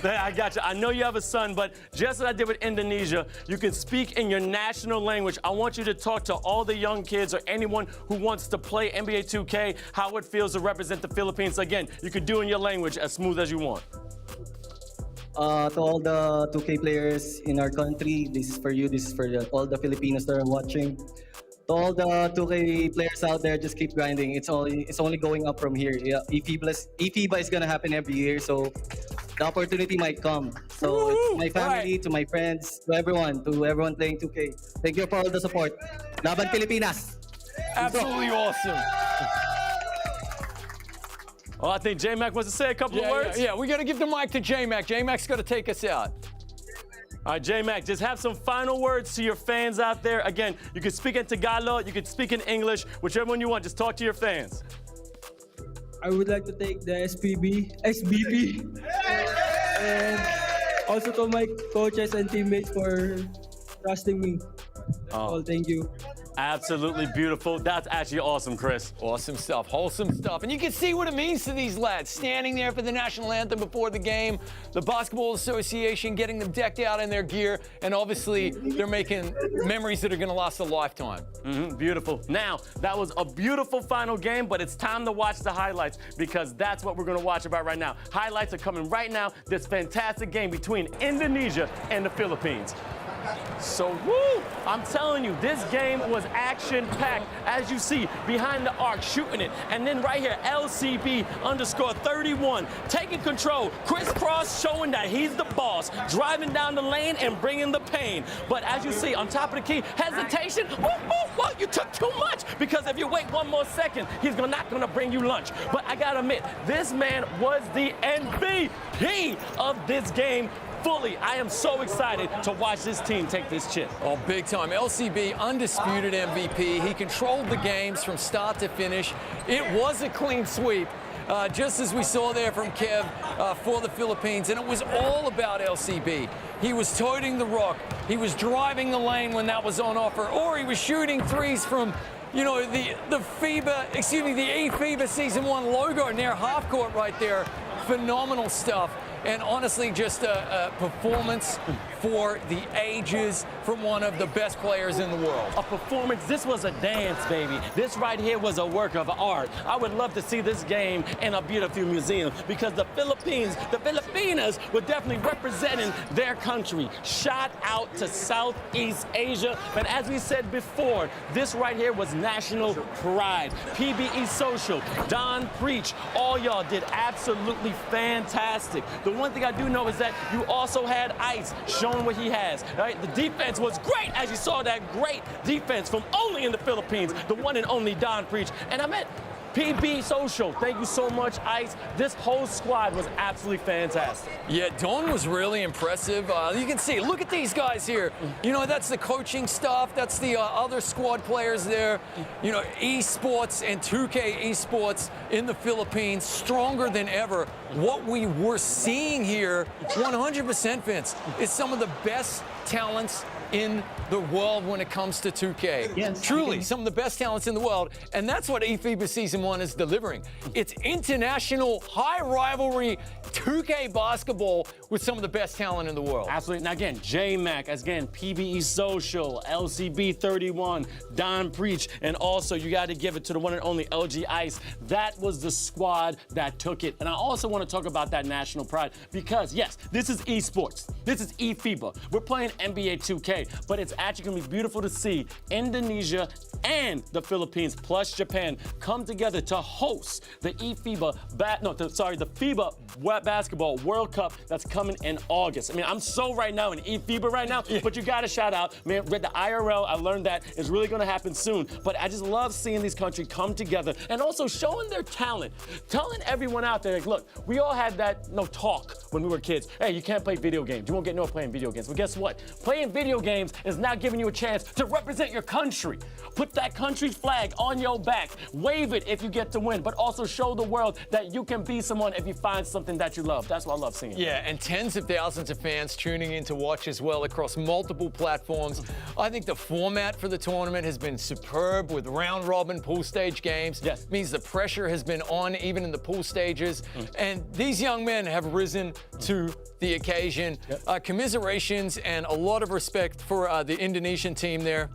I got you. I know you have a son, but just as I did with Indonesia, you can speak in your national language. I want you to talk to all the young kids or anyone who wants to play NBA 2K, how it feels to represent the Philippines. Again, you can do in your language as smooth as you want. To all the 2K players in our country, this is for you. This is for all the Filipinos that are watching. To all the 2K players out there, just keep grinding. It's only going up from here. Yeah, E-Fiba is gonna happen every year, so the opportunity might come. So it's my family, to my friends, to everyone playing 2K. Thank you for all the support. Laban Pilipinas! Absolutely awesome. Oh, I think J-Mac wants to say a couple of words. Yeah, we got to give the mic to J-Mac. J-Mac's got to take us out. All right, J-Mac, just have some final words to your fans out there. Again, you can speak in Tagalog, you can speak in English, whichever one you want. Just talk to your fans. I would like to thank the SBP, and also to my coaches and teammates for trusting me. Thank you. Absolutely beautiful. That's actually awesome, Chris. Awesome stuff, wholesome stuff. And you can see what it means to these lads, standing there for the national anthem before the game, the Basketball Association getting them decked out in their gear, and obviously they're making memories that are going to last a lifetime. Beautiful. Now, that was a beautiful final game, but it's time to watch the highlights because that's what we're going to watch about right now. Highlights are coming right now. This fantastic game between Indonesia and the Philippines. So, woo! I'm telling you, this game was action-packed. As you see, behind the arc, shooting it. And then right here, LCB_31, taking control. Crisscross showing that he's the boss, driving down the lane and bringing the pain. But as you see, on top of the key, hesitation. Well, you took too much because if you wait one more second, he's not going to bring you lunch. But I got to admit, this man was the MVP of this game. Fully, I am so excited to watch this team take this chip. Oh, big time. LCB, undisputed MVP. He controlled the games from start to finish. It was a clean sweep, just as we saw there from Kev for the Philippines, and it was all about LCB. He was toting the rock. He was driving the lane when that was on offer, or he was shooting threes from the E-Fiba Season 1 logo near half court right there. Phenomenal stuff. And honestly, just a performance for the ages. from one of the best players in the world. A performance, this was a dance, baby. This right here was a work of art. I would love to see this game in a beautiful museum because the Philippines, the Filipinas were definitely representing their country. Shout out to Southeast Asia. But as we said before, this right here was national pride. PBE Social, Don Preach, all y'all did absolutely fantastic. The one thing I do know is that you also had Ice showing what he has. Right? The defense was great, as you saw that great defense from only in the Philippines, the one and only Don Preach. And I met PB Social. Thank you so much, Ice. This whole squad was absolutely fantastic. Yeah, Don was really impressive. You can see, look at these guys here. You know, that's the coaching staff. That's the other squad players there. You know, esports and 2K esports in the Philippines, stronger than ever. What we were seeing here, 100% Vince, is some of the best talents in the world when it comes to 2K. Yes. Truly, some of the best talents in the world, and that's what E-Fiba Season 1 is delivering. It's international, high rivalry 2K basketball with some of the best talent in the world. Absolutely. Now again, J-Mac, again, PBE Social, LCB31, Don Preach, and also you got to give it to the one and only LG Ice. That was the squad that took it. And I also want to talk about that national pride because, yes, this is esports. This is E-Fiba. We're playing NBA 2K, but it's actually going to be beautiful to see Indonesia and the Philippines plus Japan come together to host the E-Fiba, the FIBA Basketball World Cup that's coming in August. I mean, I'm so right now in E-Fiba right now, but you got to shout out, man, with the IRL, I learned that is really going to happen soon, but I just love seeing these countries come together and also showing their talent, telling everyone out there, like, look, we all had that talk when we were kids. Hey, you can't play video games. You won't get nowhere playing video games. But guess what? Playing video games is now giving you a chance to represent your country. Put that country's flag on your back. Wave it if you get to win, but also show the world that you can be someone if you find something that you love. That's what I love seeing. Yeah, and tens of thousands of fans tuning in to watch as well across multiple platforms. I think the format for the tournament has been superb with round robin pool stage games. Yes. Means the pressure has been on even in the pool stages. And these young men have risen to the occasion. Commiserations and a lot of respect for the Indonesian team there.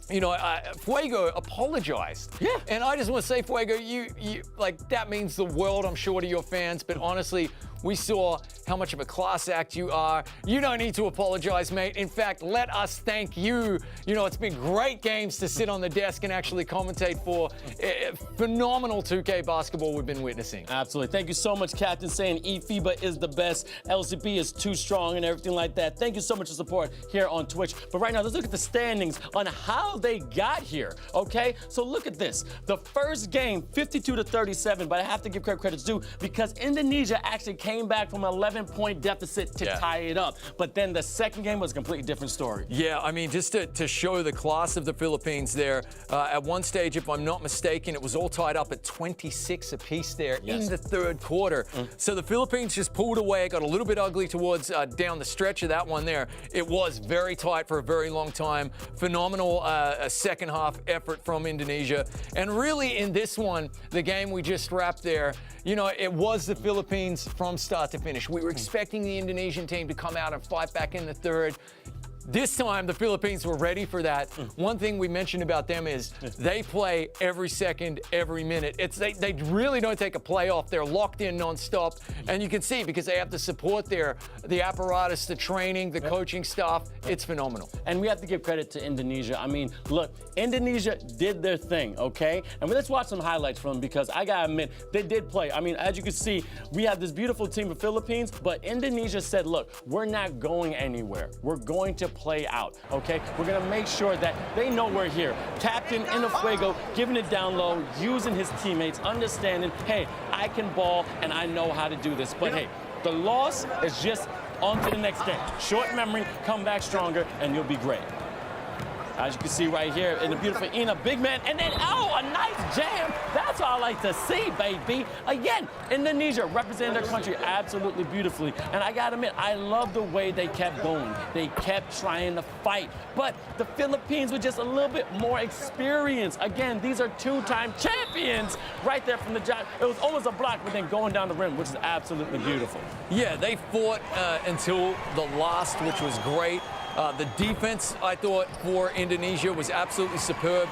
You know, Fuego apologized. Yeah. And I just want to say, Fuego, you like, that means the world, I'm sure, to your fans. But honestly, we saw how much of a class act you are. You don't need to apologize, mate. In fact, let us thank you. You know, it's been great games to sit on the desk and actually commentate for. Phenomenal 2K basketball we've been witnessing. Absolutely. Thank you so much, Captain, saying E-Fiba is the best. LCB is too strong and everything like that. Thank you so much for support here on Twitch. But right now, let's look at the standings on how they got here, okay? So look at this. The first game, 52-37, but I have to give credit due because Indonesia actually came back from an 11-point deficit to tie it up. But then the second game was a completely different story. Yeah, I mean, just to show the class of the Philippines there, at one stage, if I'm not mistaken, it was all tied up at 26 apiece there in the third quarter. So the Philippines just pulled away. It got a little bit ugly towards down the stretch of that one there. It was very tight for a very long time. Phenomenal second half effort from Indonesia. And really in this one, the game we just wrapped there, you know, it was the Philippines from start to finish. We were expecting the Indonesian team to come out and fight back in the third. This time, the Philippines were ready for that. One thing we mentioned about them is they play every second, every minute. They really don't take a play off. They're locked in nonstop. And you can see because they have the support there, the apparatus, the training, the coaching staff. It's phenomenal. And we have to give credit to Indonesia. I mean, look, Indonesia did their thing, okay? And let's watch some highlights from them because I gotta admit, they did play. I mean, as you can see, we have this beautiful team of Philippines, but Indonesia said, look, we're not going anywhere. We're going to play out, okay? We're gonna make sure that they know we're here. Captain Fuego giving it down low, using his teammates, understanding, hey, I can ball and I know how to do this. But hey, the loss is just on to the next game. Short memory, come back stronger, and you'll be great. As you can see right here in the beautiful Ina, big man, and then, oh, a nice jam. That's what I like to see, baby. Again, Indonesia representing their country absolutely beautifully. And I gotta admit, I love the way they kept going. They kept trying to fight. But the Philippines were just a little bit more experienced. Again, these are two-time champions right there from the jump. It was almost a block, but then going down the rim, which is absolutely beautiful. Yeah, they fought until the last, which was great. The defense, I thought, for Indonesia was absolutely superb.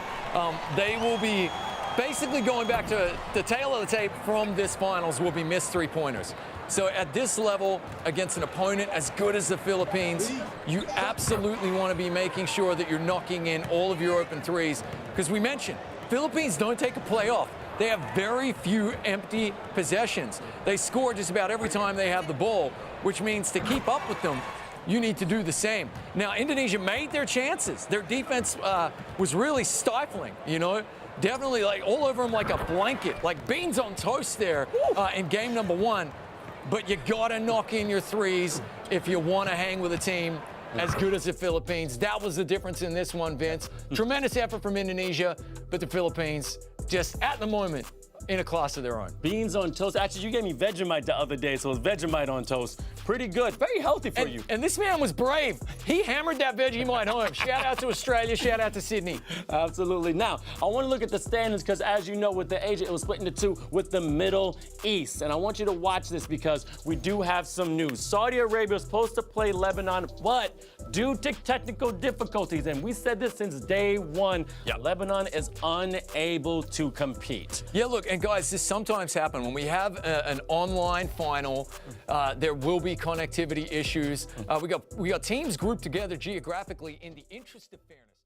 They will be basically going back to the tail of the tape from this finals will be missed three-pointers. So at this level, against an opponent as good as the Philippines, you absolutely want to be making sure that you're knocking in all of your open threes. Because we mentioned, Philippines don't take a play off. They have very few empty possessions. They score just about every time they have the ball, which means to keep up with them, you need to do the same. Now, Indonesia made their chances. Their defense was really stifling, you know? Definitely like all over them like a blanket, like beans on toast there in game number one. But you gotta knock in your threes if you wanna hang with a team as good as the Philippines. That was the difference in this one, Vince. Tremendous effort from Indonesia, but the Philippines just at the moment in a class of their own. Beans on toast. Actually, you gave me Vegemite the other day, so it's Vegemite on toast. Pretty good. Very healthy for you. And this man was brave. He hammered that Vegemite home. Shout out to Australia. Shout out to Sydney. Absolutely. Now, I want to look at the standings because, as you know, with the Asia, it was split into two with the Middle East. And I want you to watch this because we do have some news. Saudi Arabia is supposed to play Lebanon, but due to technical difficulties, and we said this since day one, Lebanon is unable to compete. Yeah, look, and guys, this sometimes happens. When we have an online final, there will be connectivity issues. We got teams grouped together geographically in the interest of fairness.